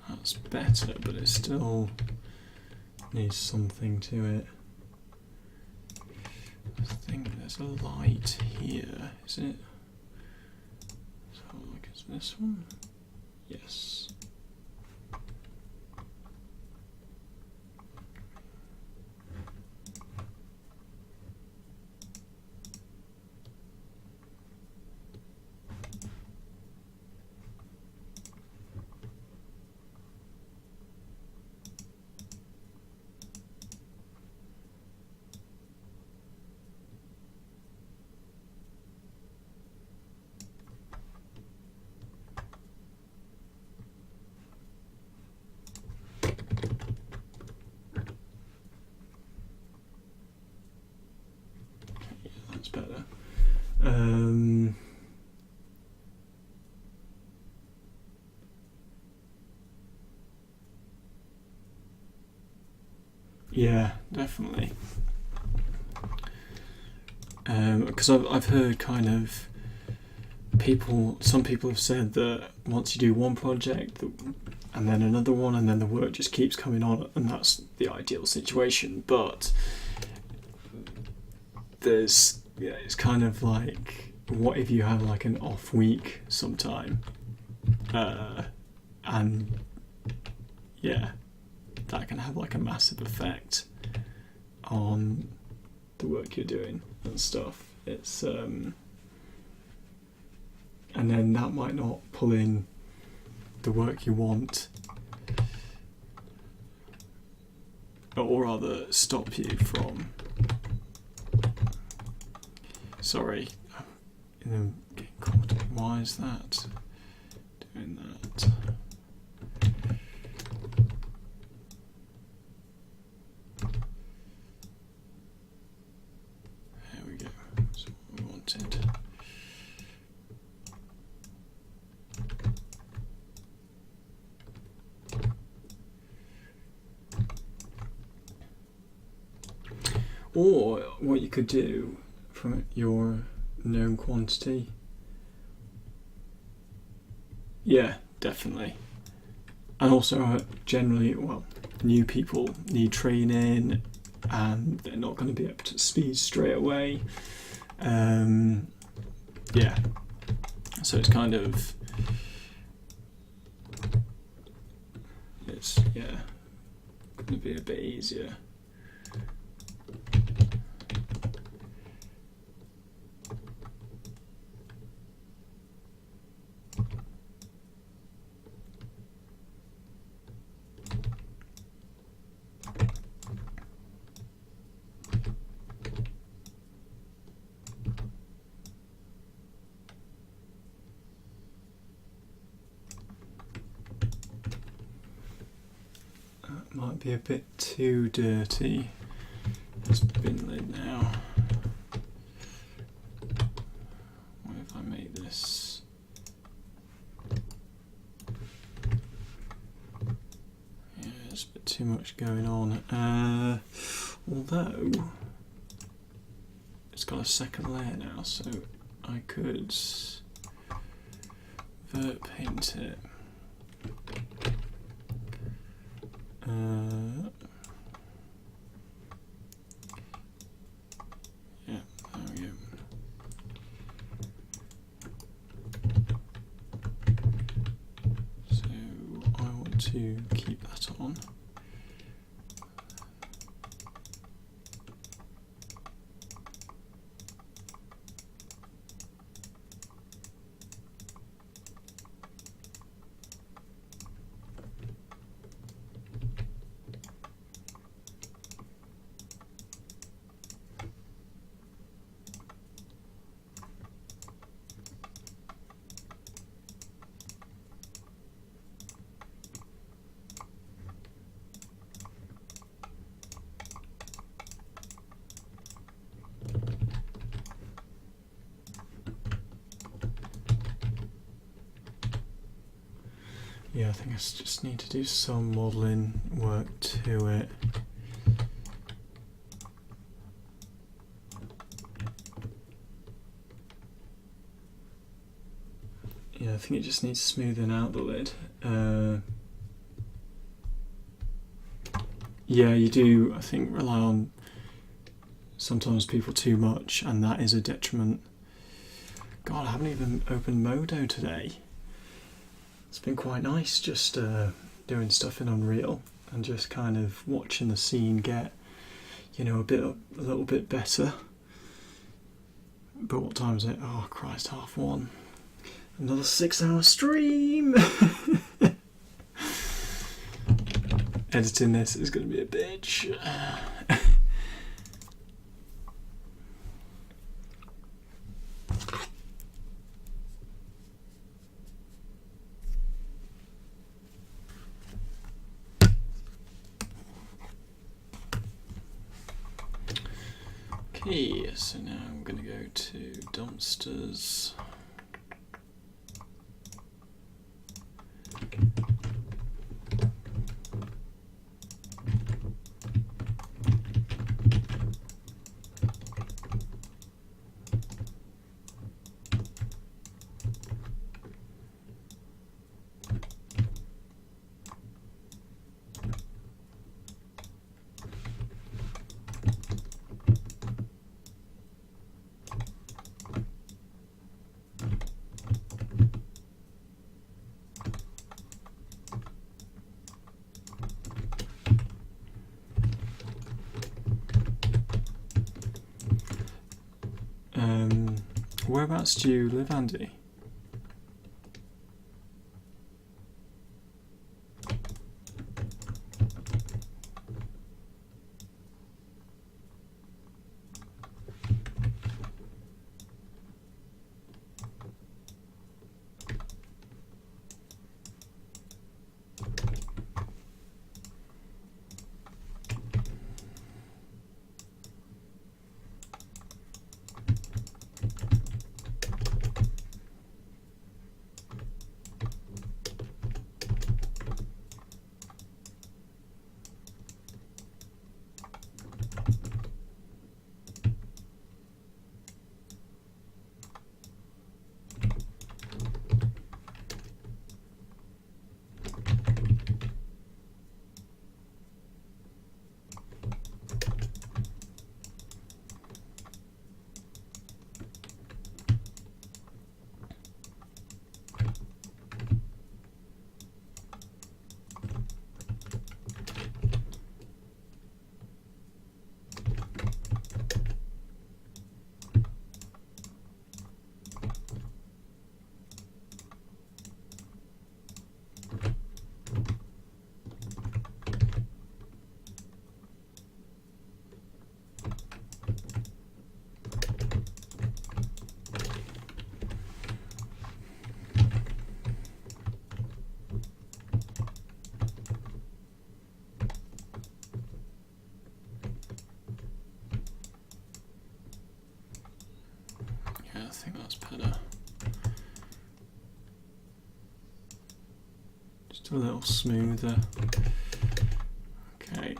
That's better, but it still needs something to it. I think there's a light here, is it? Is this one? Yes. That's better. Yeah, definitely. Because I've heard kind of some people have said that once you do one project and then another one and then the work just keeps coming on, and that's the ideal situation. But it's kind of like, what if you have like an off week sometime, and yeah, that can have like a massive effect on the work you're doing and stuff. It's and then that might not pull in the work you want, or rather stop you from. Sorry, I'm getting caught. Why is that doing that? There we go. That's what we wanted. Or what you could do from your known quantity. Yeah, definitely. And also generally, well, new people need training and they're not going to be up to speed straight away. Yeah, so it's kind of, it's, yeah, going to be a bit easier. Might be a bit too dirty. This bin lid now. What if I make this? Yeah, there's a bit too much going on. Although it's got a second layer now, so I could vert paint it. Yeah, there we go. So I want to keep that on. Yeah, I think I just need to do some modelling work to it. Yeah, I think it just needs smoothing out the lid. Yeah, you do, I think, rely on sometimes people too much, and that is a detriment. God, I haven't even opened Modo today. it's been quite nice just doing stuff in Unreal and just kind of watching the scene get, you know, a little bit better. But what time is it? Oh Christ, 1:30. Another 6-hour stream. Editing this is going to be a bitch. Okay, so now I'm going to go to dumpsters. Whereabouts do you live, Andy? I think that's better. Just a little smoother. Okay.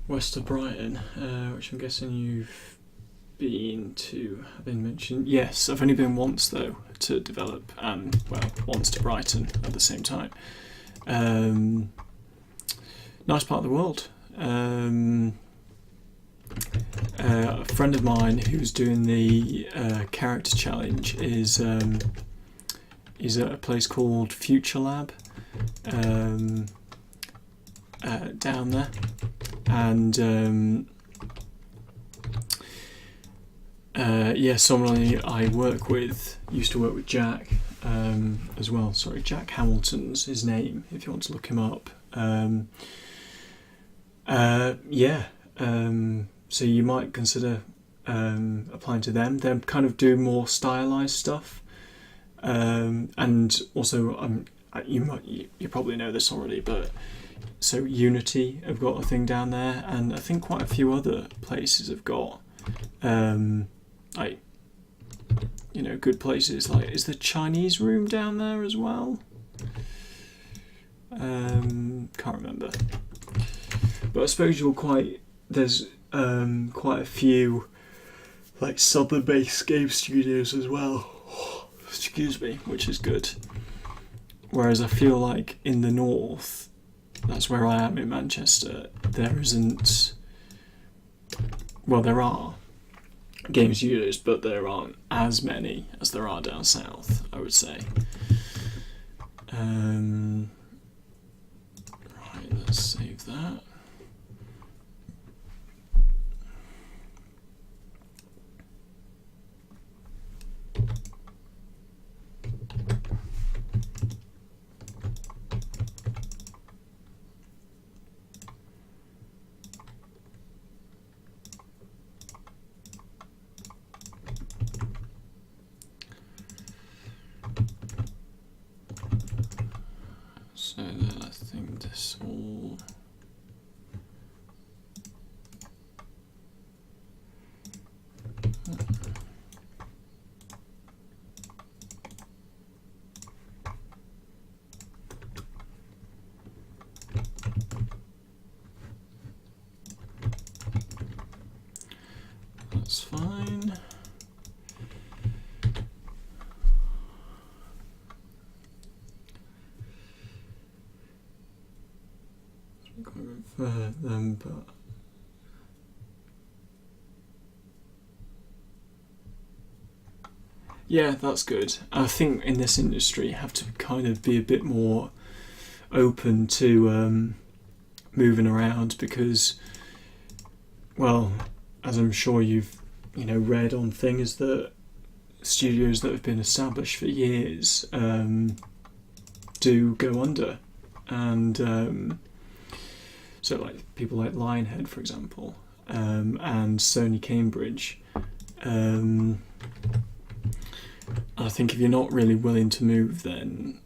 West of Brighton, which I'm guessing you've been to, have been mentioned? Yes, I've only been once though to develop, and well, once to Brighton at the same time. Nice part of the world. A friend of mine who's doing the character challenge is at a place called Future Lab down there, and yeah, someone I used to work with Jack as well. Sorry, Jack Hamilton's his name, if you want to look him up. Yeah, so you might consider applying to them. They kind of do more stylized stuff, and also you probably know this already, but so Unity have got a thing down there, and I think quite a few other places have got like, you know, good places. Like, is the Chinese room down there as well? Can't remember. But I suppose there's quite a few like southern-based game studios as well. Excuse me, which is good. Whereas I feel like in the north, that's where I am in Manchester, there isn't. Well, there are game studios, but there aren't as many as there are down south, I would say. Right, let's save that. So then I think this all. That's fine. Them, but yeah, that's good. I think in this industry you have to kind of be a bit more open to moving around, because, well, as I'm sure you've read on things, that studios that have been established for years do go under, and so like people like Lionhead, for example, and Sony Cambridge. I think if you're not really willing to move, then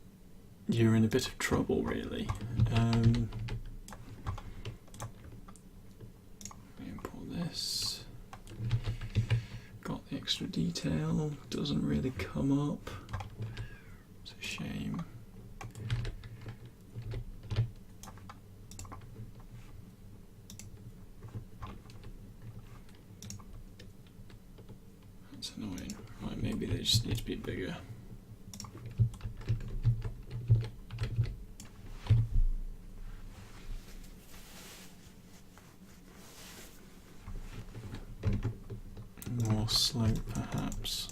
you're in a bit of trouble, really. Import this. Got the extra detail. Doesn't really come up. It's a shame. That's annoying. Right, maybe they just need to be bigger. More slope, perhaps.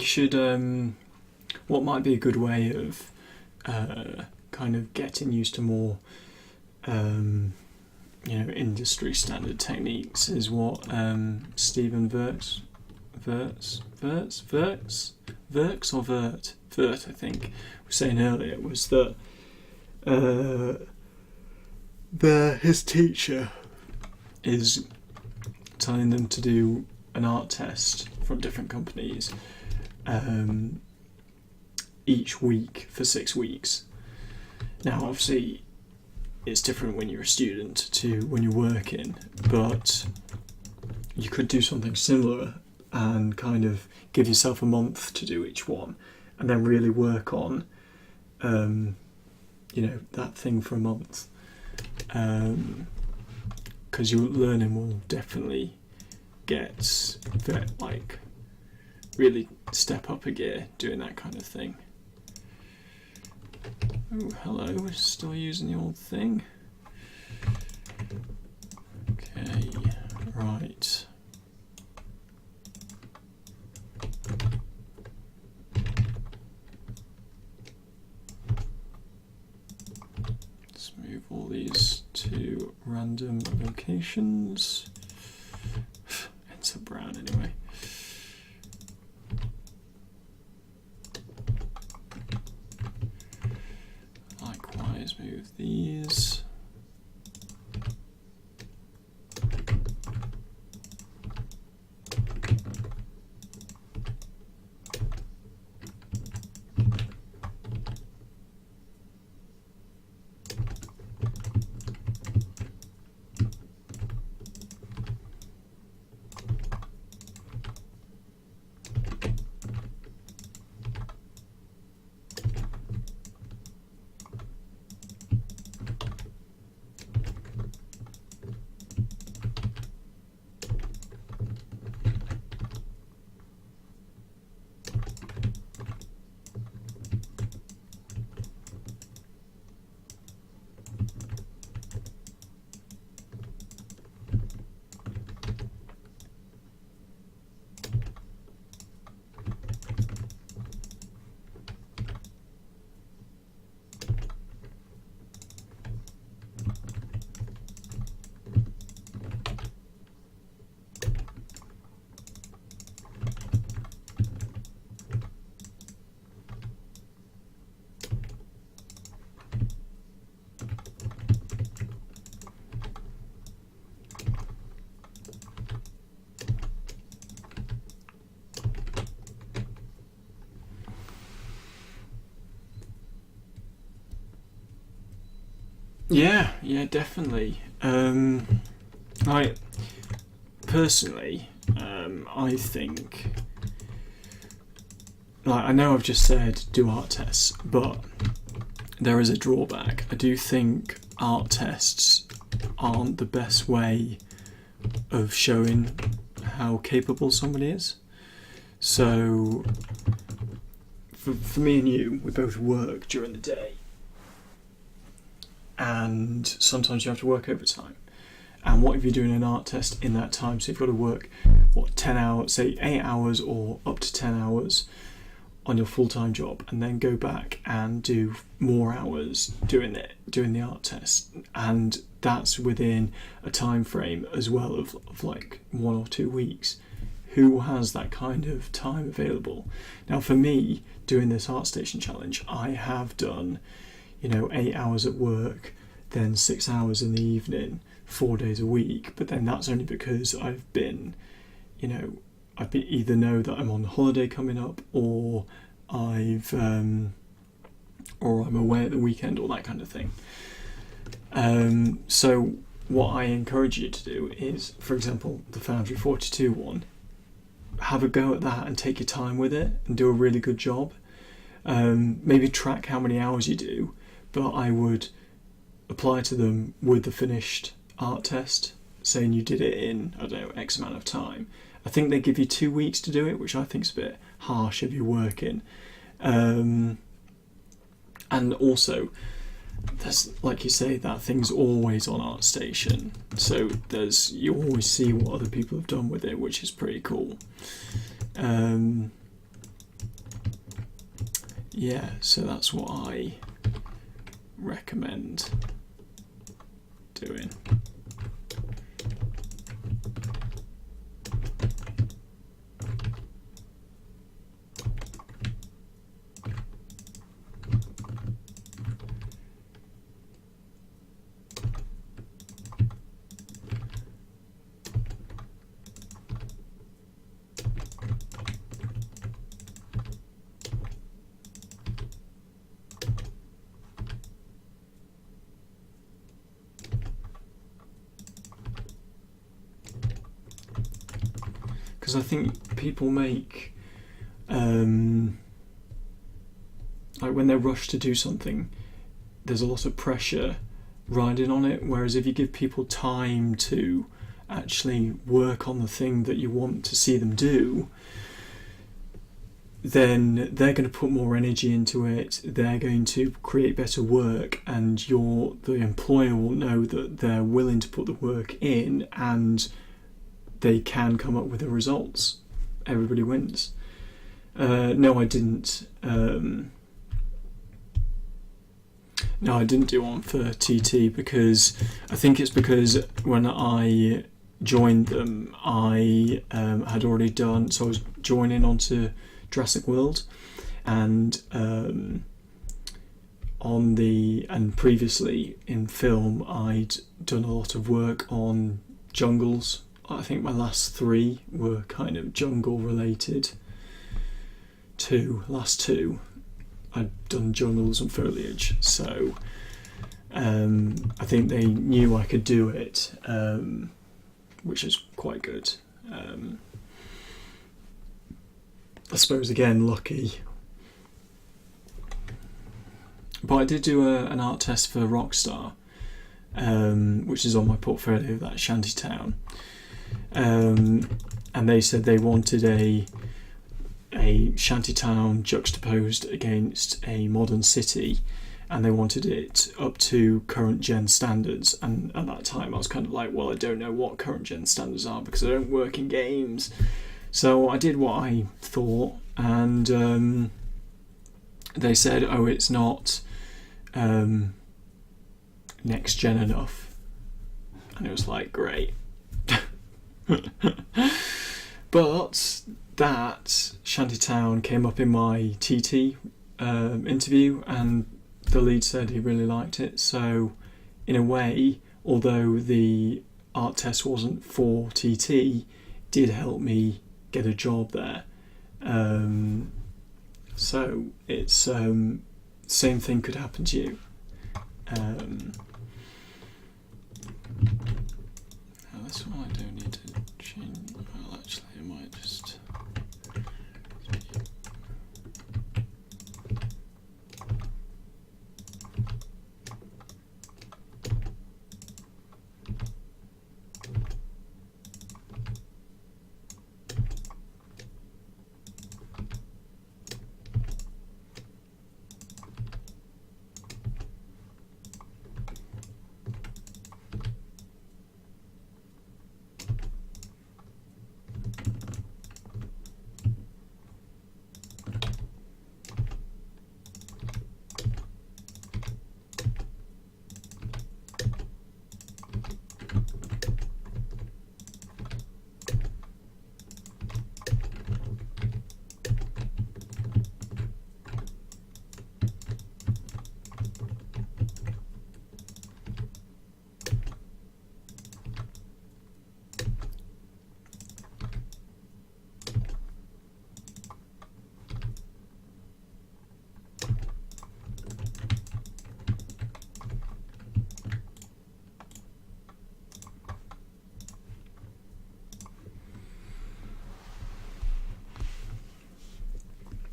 you should. What might be a good way of kind of getting used to more, industry standard techniques is what Stephen Verks, I think, was saying earlier, was that his teacher is telling them to do an art test from different companies each week for 6 weeks. Now, obviously, it's different when you're a student to when you're working, but you could do something similar and kind of give yourself a month to do each one, and then really work on, that thing for a month. Because your learning will definitely get really step up a gear doing that kind of thing. Oh, hello, we're still using the old thing. Okay, right. Let's move all these to random locations. It's a brown anyway. Likewise, move these. Yeah, definitely. I personally, I think, I know I've just said do art tests, but there is a drawback. I do think art tests aren't the best way of showing how capable somebody is. So, for me and you, we both work during the day, and sometimes you have to work overtime. And what if you're doing an art test in that time? So you've got to work, 10 hours, say 8 hours or up to 10 hours on your full-time job, and then go back and do more hours doing the art test. And that's within a time frame as well of like 1 or 2 weeks. Who has that kind of time available? Now, for me, doing this ArtStation challenge, I have done 8 hours at work, then 6 hours in the evening, 4 days a week. But then that's only because I've been either know that I'm on holiday coming up, or I'm away at the weekend, or that kind of thing. So what I encourage you to do is, for example, the Foundry 42 one, have a go at that and take your time with it and do a really good job. Maybe track how many hours you do, but I would apply to them with the finished art test, saying you did it in, X amount of time. I think they give you 2 weeks to do it, which I think is a bit harsh if you're working. And also, there's, like you say, that thing's always on ArtStation, so you always see what other people have done with it, which is pretty cool. yeah, so that's what I recommend doing. Because I think people make, like when they're rushed to do something, there's a lot of pressure riding on it, whereas if you give people time to actually work on the thing that you want to see them do, then they're going to put more energy into it, they're going to create better work, and the employer will know that they're willing to put the work in and they can come up with the results. Everybody wins. No, I didn't. No, I didn't do one for TT because I think it's because when I joined them, I had already done. So I was joining onto Jurassic World, and previously in film, I'd done a lot of work on jungles. I think my last 3 were kind of jungle related. Last two, I'd done jungles and foliage, so I think they knew I could do it, which is quite good. I suppose again, lucky. But I did do an art test for Rockstar, which is on my portfolio, that Shantytown. And they said they wanted a shantytown juxtaposed against a modern city, and they wanted it up to current gen standards. And at that time I was kind of like, well, I don't know what current gen standards are because I don't work in games. So I did what I thought, and they said, oh, it's not next gen enough. And it was like, great. But that Shantytown came up in my TT interview, and the lead said he really liked it. So in a way, although the art test wasn't for TT, did help me get a job there. So it's same thing could happen to you. This one I don't need to change. Well, actually, I might just.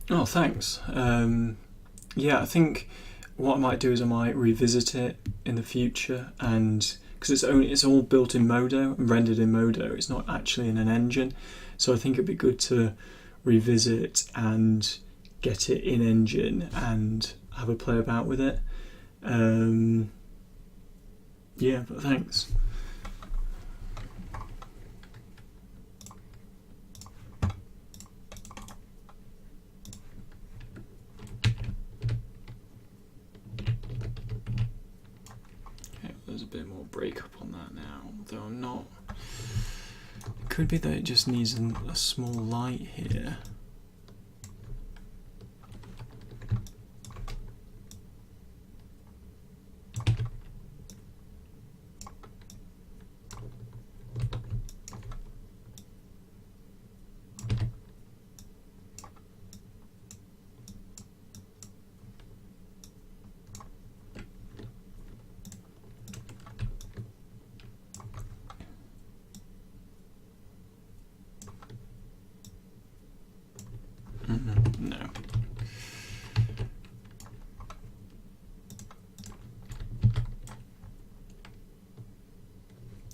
Oh, thanks. Yeah, I think what I might do is I might revisit it in the future, and because it's all built in Modo and rendered in Modo, it's not actually in an engine. So I think it'd be good to revisit and get it in engine and have a play about with it. Yeah, but thanks. there's a bit more breakup on that now, though I'm not. It could be that it just needs a small light here. No.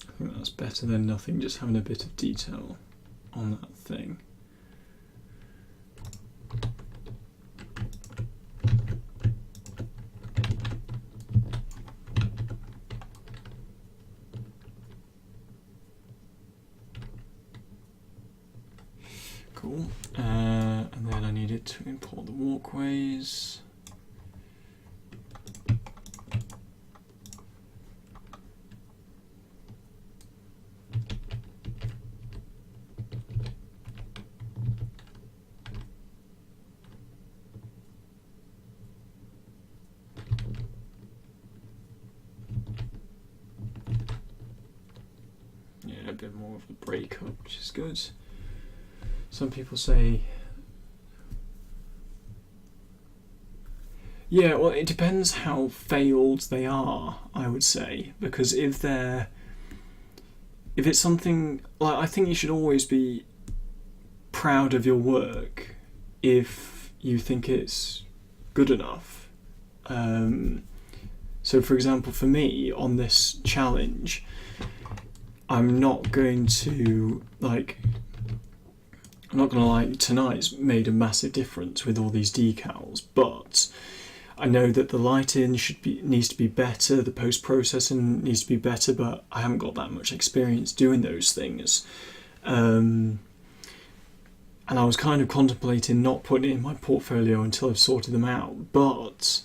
I think that's better than nothing, just having a bit of detail on that thing. Cool. And then I needed to import the walkways. Yeah, a bit more of a breakup, which is good. Some people say, yeah, well, it depends how failed they are, I would say, because if it's something, like, I think you should always be proud of your work if you think it's good enough. So, for example, for me, on this challenge, I'm not going to, tonight's made a massive difference with all these decals, but I know that the lighting needs to be better, the post-processing needs to be better, but I haven't got that much experience doing those things. And I was kind of contemplating not putting it in my portfolio until I've sorted them out, but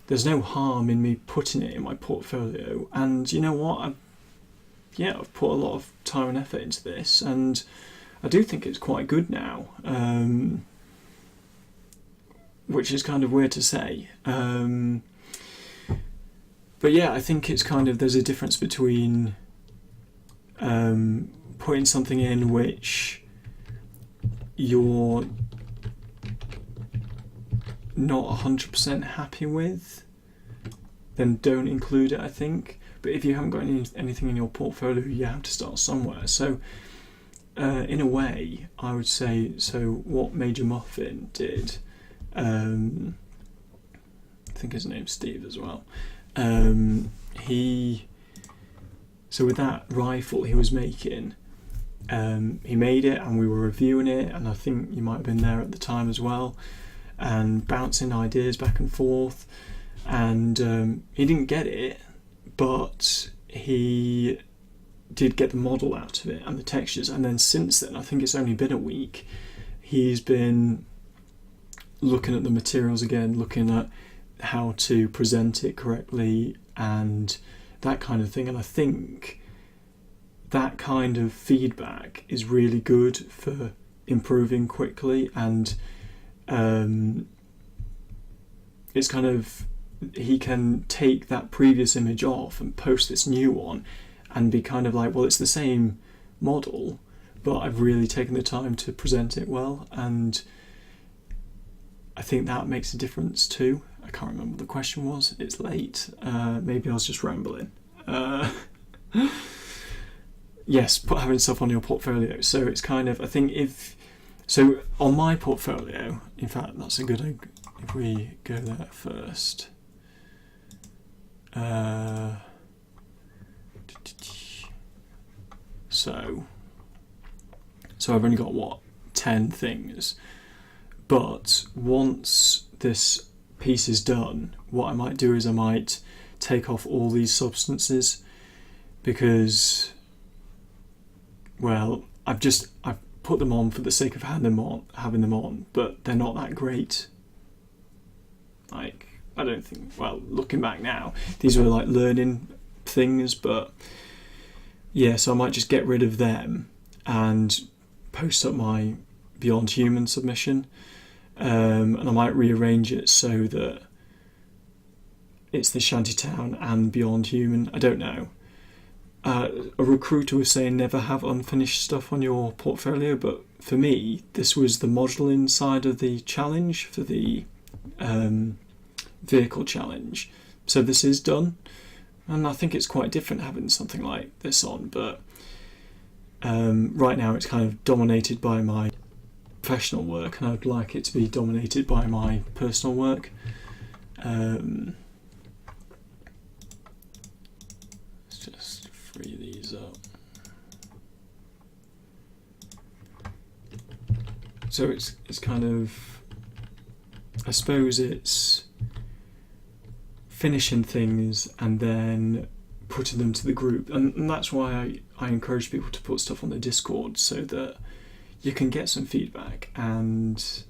there's no harm in me putting it in my portfolio. And you know what? I've put a lot of time and effort into this, and I do think it's quite good now, which is kind of weird to say. But yeah, I think it's kind of, there's a difference between putting something in which you're not 100% happy with, then don't include it, I think. But if you haven't got anything in your portfolio, you have to start somewhere. So in a way, I would say, so what Major Muffin did, I think his name's Steve as well, so with that rifle he was making, he made it and we were reviewing it, and I think you might have been there at the time as well, and bouncing ideas back and forth, and he didn't get it, but he did get the model out of it and the textures, and then since then, I think it's only been a week, he's been looking at the materials again, looking at how to present it correctly and that kind of thing, and I think that kind of feedback is really good for improving quickly, and it's kind of, he can take that previous image off and post this new one and be kind of like, well, it's the same model, but I've really taken the time to present it well, and I think that makes a difference too. I can't remember what the question was, it's late, maybe I was just rambling. Yes, having stuff on your portfolio, so it's kind of, I think so on my portfolio, in fact that's a good, if we go there first, so I've only got 10 things, but once this piece is done, what I might do is I might take off all these substances, because, well, I've put them on for the sake of having them on, but they're not that great. I don't think, well, looking back now, these were like learning things, but yeah, so I might just get rid of them and post up my Beyond Human submission, and I might rearrange it so that it's the Shantytown and Beyond Human. I don't know. A recruiter was saying never have unfinished stuff on your portfolio, but for me, this was the modelling side of the challenge for the vehicle challenge. So this is done, and I think it's quite different having something like this on, but right now it's kind of dominated by my professional work, and I'd like it to be dominated by my personal work. Let's just free these up. So it's kind of, I suppose it's finishing things and then putting them to the group, and that's why I encourage people to put stuff on the Discord so that you can get some feedback and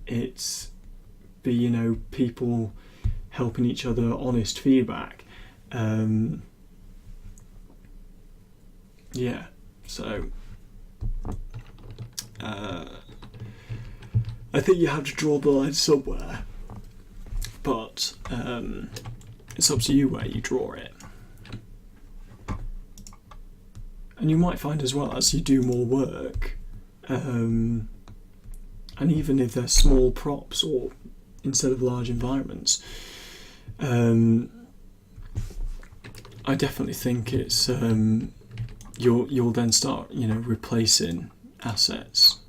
it's be, you know, people helping each other, honest feedback. Yeah, so I think you have to draw the line somewhere, but it's up to you where you draw it. And you might find as well, as you do more work, and even if they're small props or instead of large environments, I definitely think it's you'll then start, you know, replacing assets.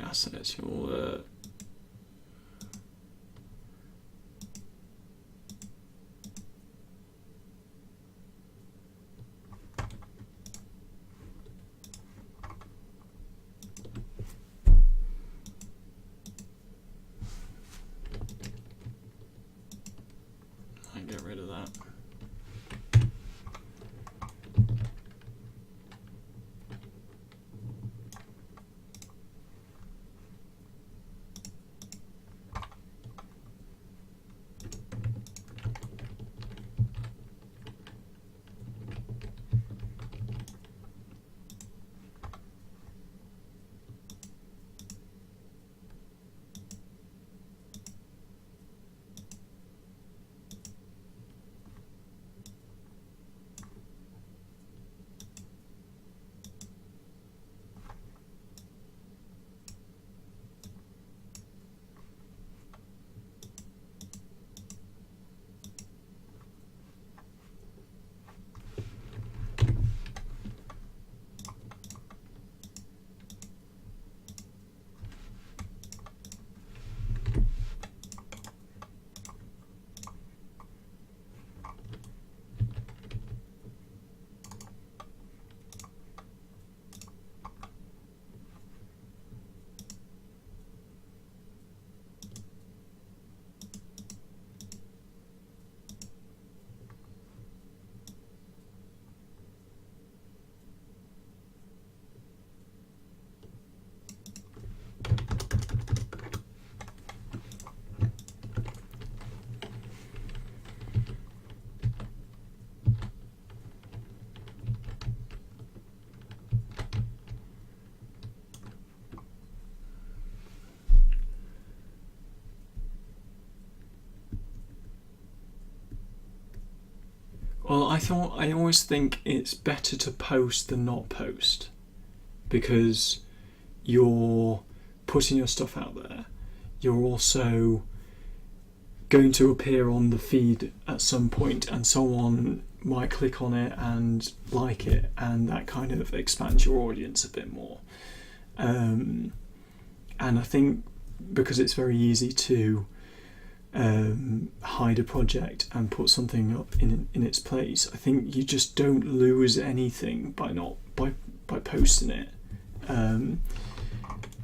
Assets. You'll get rid of that. Well, I always think it's better to post than not post, because you're putting your stuff out there. You're also going to appear on the feed at some point, and someone might click on it and like it, and that kind of expands your audience a bit more. And I think because it's very easy to hide a project and put something up in its place, I think you just don't lose anything by posting it. I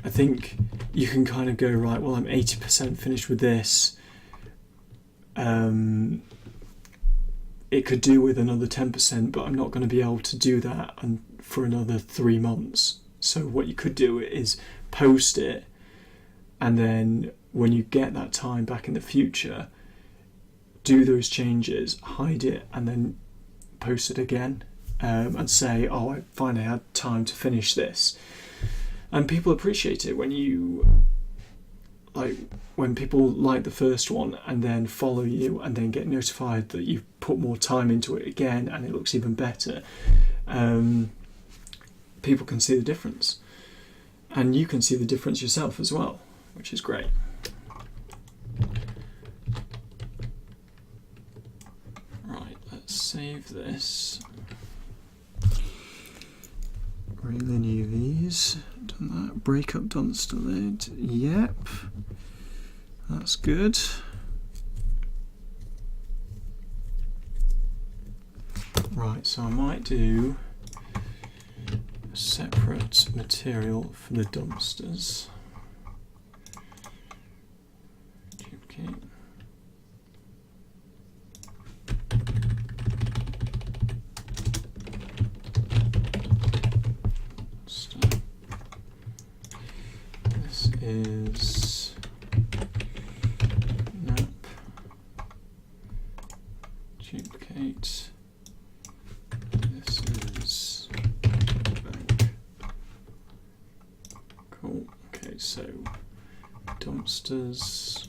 think you can kind of go, right, well, I'm 80% finished with this. It could do with another 10%, but I'm not going to be able to do that for another 3 months. So what you could do is post it, and then when you get that time back in the future, do those changes, hide it, and then post it again, and say, oh, I finally had time to finish this. And people appreciate it when you, like, when people like the first one and then follow you and then get notified that you've put more time into it again and it looks even better. People can see the difference, and you can see the difference yourself as well, which is great. Right, let's save this. Bring in UVs, done that. Break up dunster lid, yep, that's good. Right, so I might do a separate material for the dumpsters. Duplicate. This is nap. Duplicate. This is bank. Cool. Okay, so dumpsters.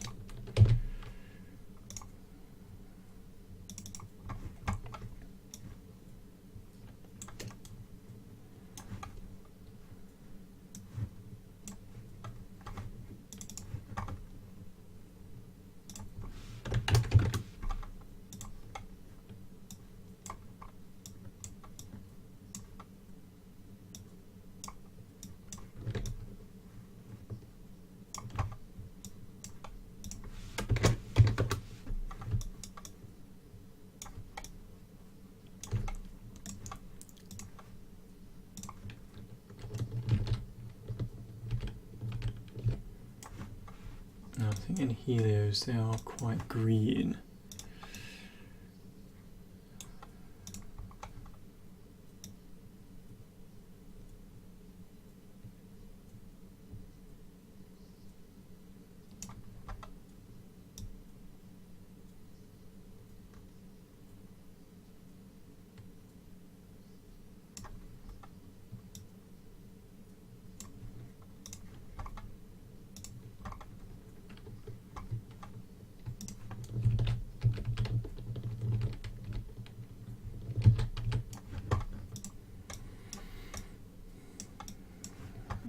I think in helios they are quite green.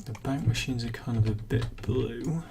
The bank machines are kind of a bit blue.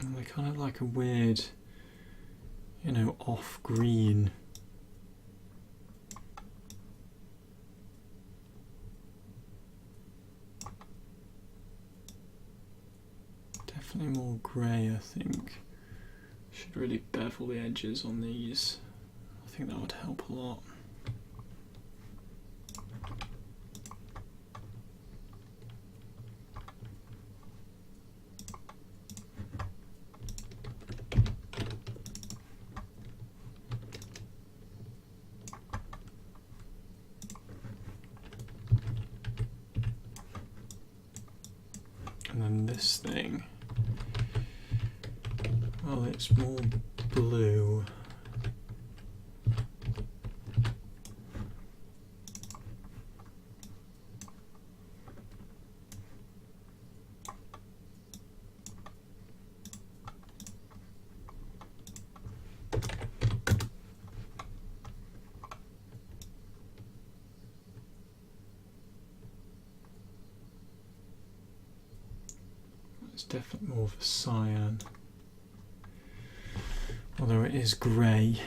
And they're kind of like a weird, you know, off green. Definitely more grey, I think. Should really bevel the edges on these. I think that would help a lot. And then this thing, well, it's more blue. It's definitely more of a cyan, although it is grey.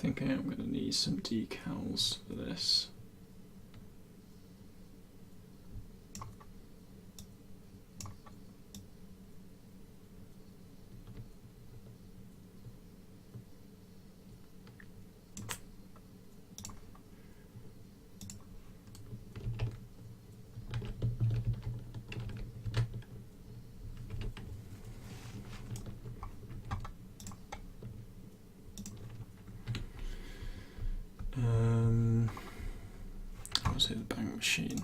think I am going to need some decals for this. I'll say the bank machine.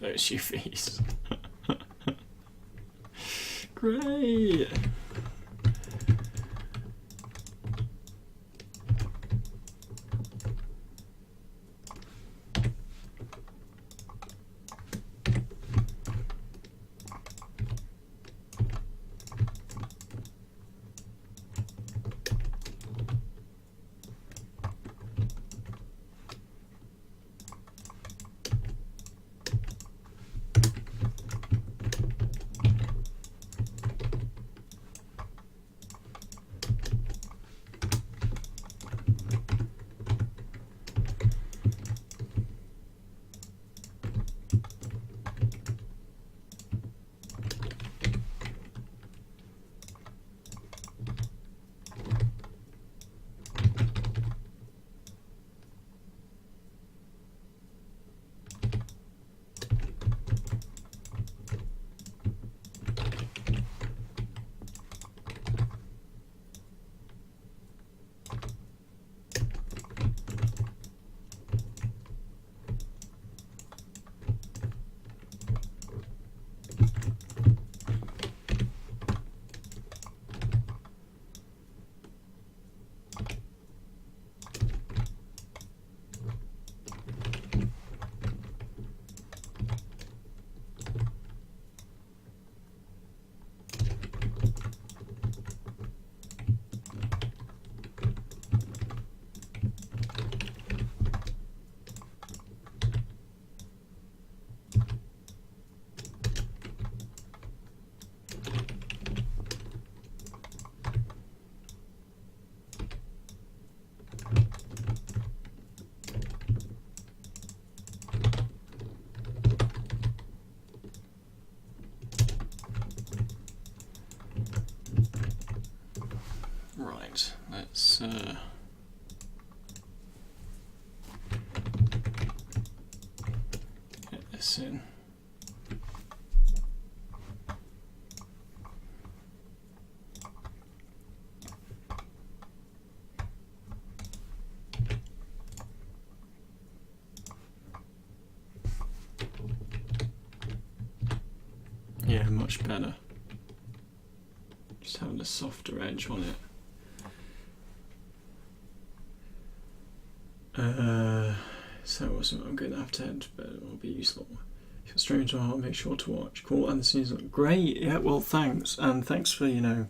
Those UVs. Great. Right, let's get this in. Yeah, much better. Just having a softer edge on it. So I'm going to have to head, but it will be useful. If you're strange to art, make sure to watch. Cool, and the scenes look great. Yeah, well, thanks, and thanks for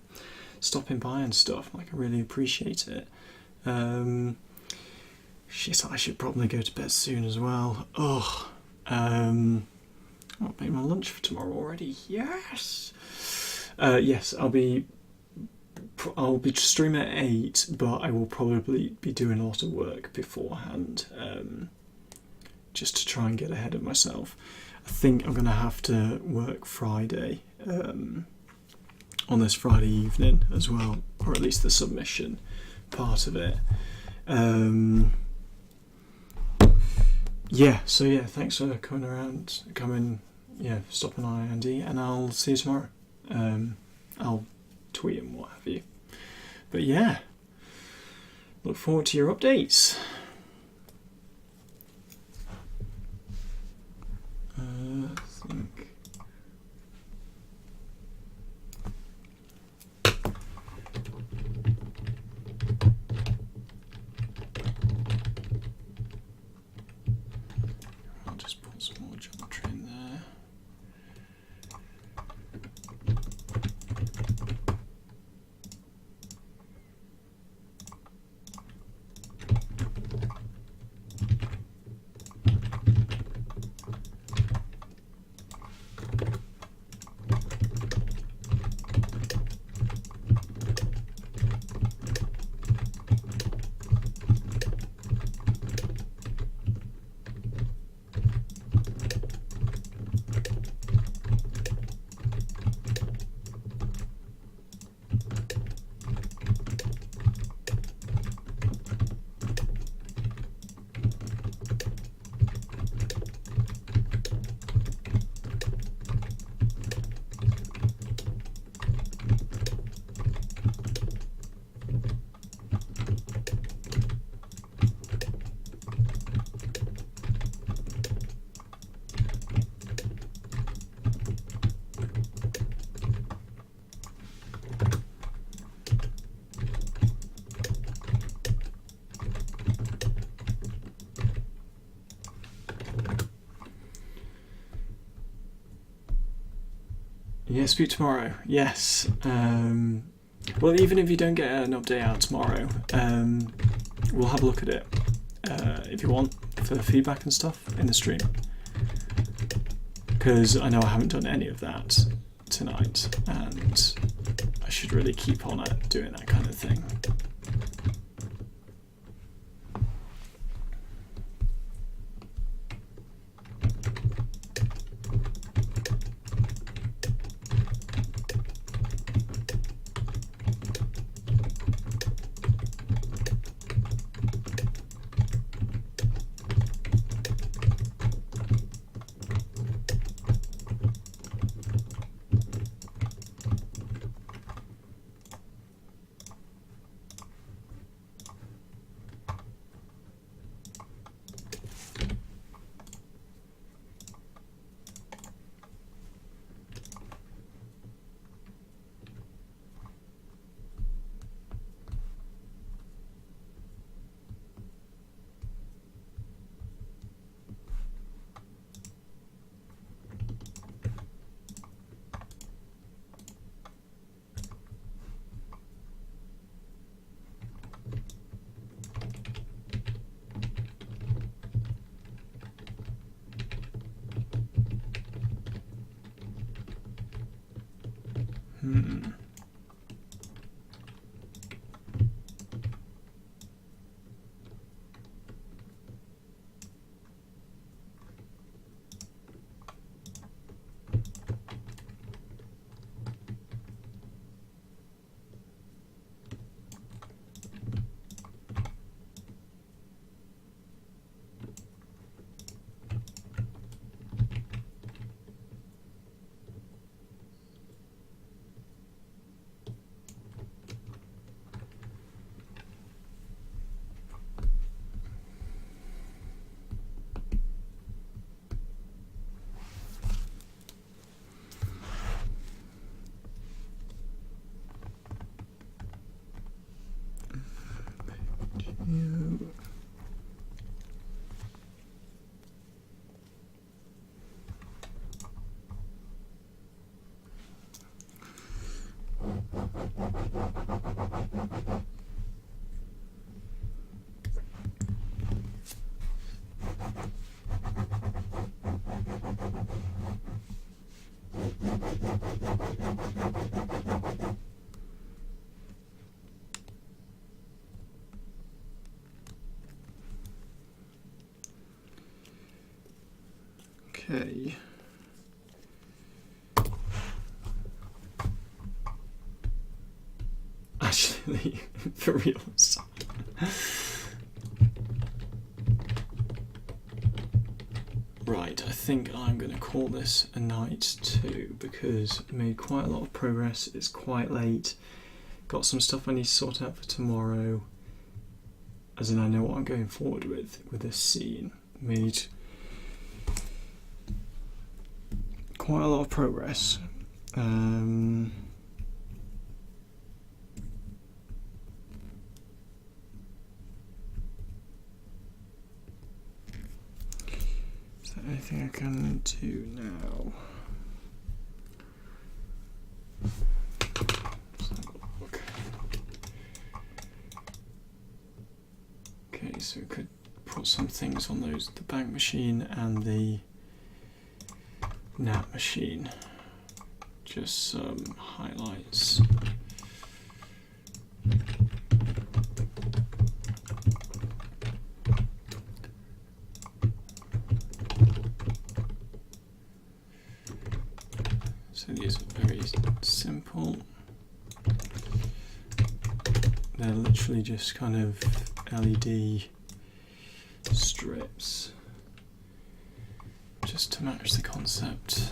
stopping by and stuff. Like, I really appreciate it. Shit, I should probably go to bed soon as well. Oh, I'll make my lunch for tomorrow already. Yes. Yes, I'll be streaming at 8, but I will probably be doing a lot of work beforehand, just to try and get ahead of myself. I think I'm going to have to work Friday, on this Friday evening as well, or at least the submission part of it. Yeah, so yeah, thanks for coming, stopping by, Andy, and I'll see you tomorrow. I'll tweet and what have you. But yeah, look forward to your updates. I think. I'll just put some more geometry in there. Yeah, speak tomorrow. Yes. Well, even if you don't get an update out tomorrow, we'll have a look at it if you want for feedback and stuff in the stream. Because I know I haven't done any of that tonight, and I should really keep on at doing that kind of thing. Okay. Actually, for real. Right, I think I'm going to call this a night too, because I made quite a lot of progress. It's quite late. Got some stuff I need to sort out for tomorrow. As in, I know what I'm going forward with this scene. Made quite a lot of progress. Is there anything I can do now? Okay, so we could put some things on those, the bank machine and the nap machine. Just some highlights. So these are very simple. They're literally just kind of LED strips just to match the concept.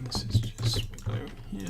This is just below here.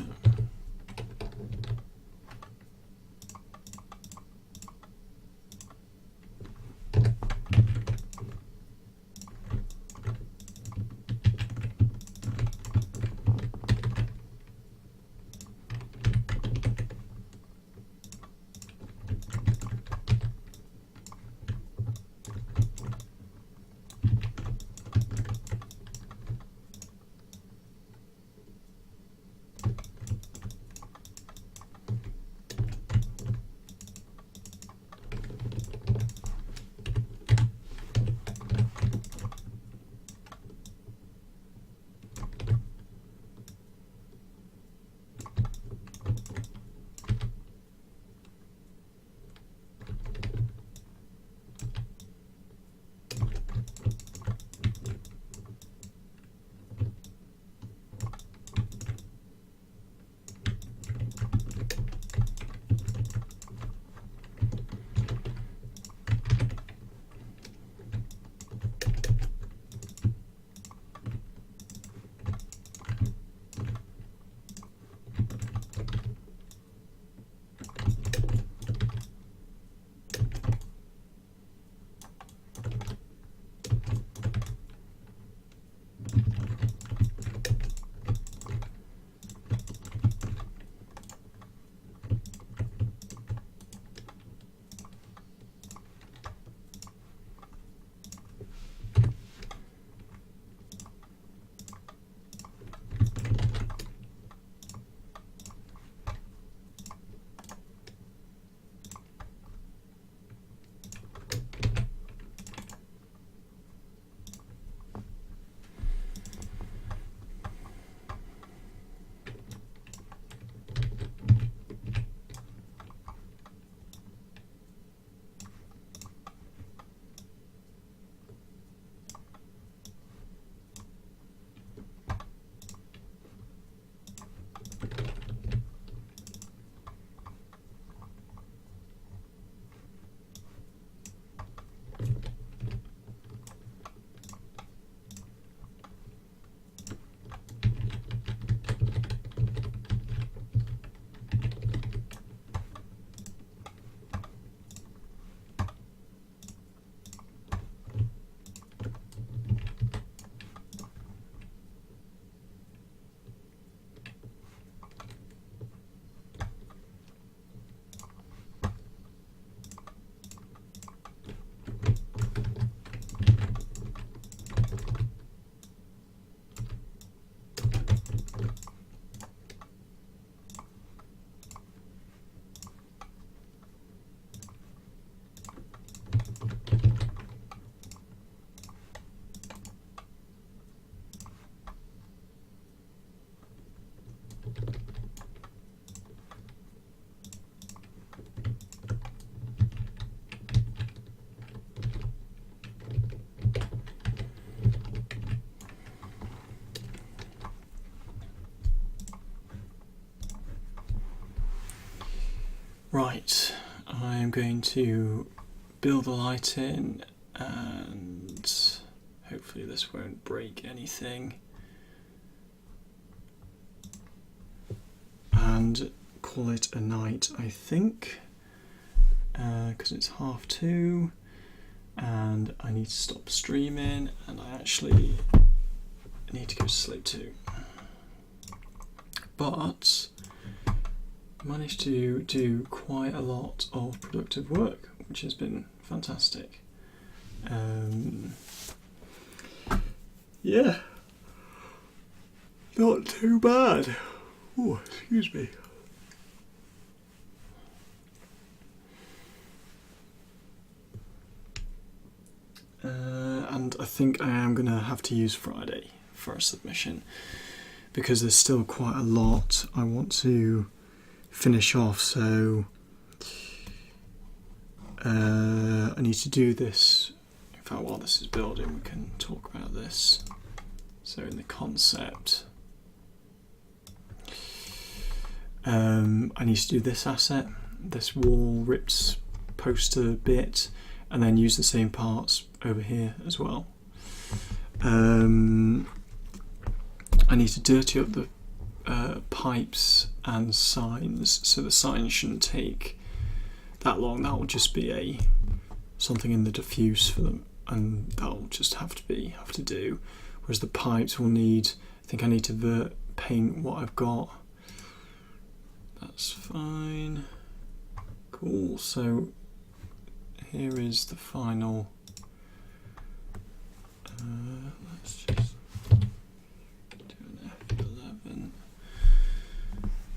Right, I am going to build the light in, and hopefully this won't break anything. And call it a night, I think, because it's 2:30 and I need to stop streaming, and I actually need to go to sleep too. But I managed to do quite a lot of productive work, which has been fantastic. Yeah, not too bad. Oh, excuse me. And I think I am going to have to use Friday for a submission, because there's still quite a lot I want to finish off. So I need to do this. In fact, while this is building, we can talk about this. So in the concept, I need to do this asset, this wall ripped poster bit, and then use the same parts over here as well. I need to dirty up the pipes and signs, so the signs shouldn't take that long. That will just be something in the diffuse for them, and that'll just have to do. Whereas the pipes will need, I think I need to paint what I've got. That's fine. Cool. So here is the final. Let's just do an F11.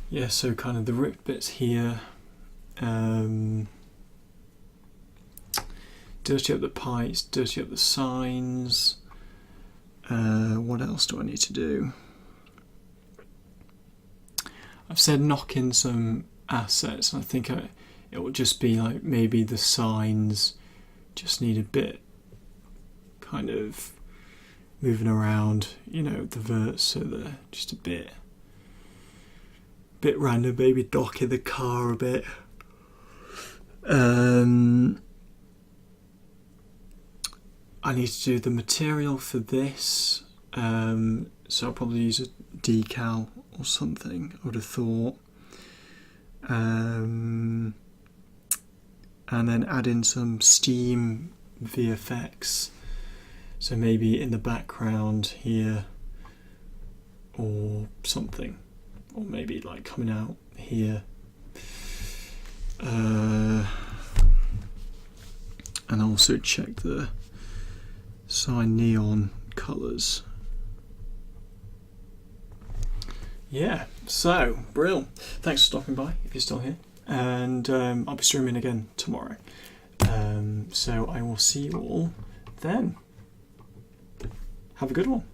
Yeah, so kind of the ripped bits here. Dirty up the pipes, dirty up the signs. What else do I need to do? I've said knock in some assets, and I think it will just be like maybe the signs just need a bit kind of moving around, you know, the verts, so they're just a bit random, maybe docking the car a bit. I need to do the material for this, so I'll probably use a decal or something, I would have thought. And then add in some steam VFX, so maybe in the background here or something, or maybe like coming out here. And also check the sign neon colours. Yeah, so brilliant. Thanks for stopping by if you're still here, and I'll be streaming again tomorrow. So I will see you all then. Have a good one.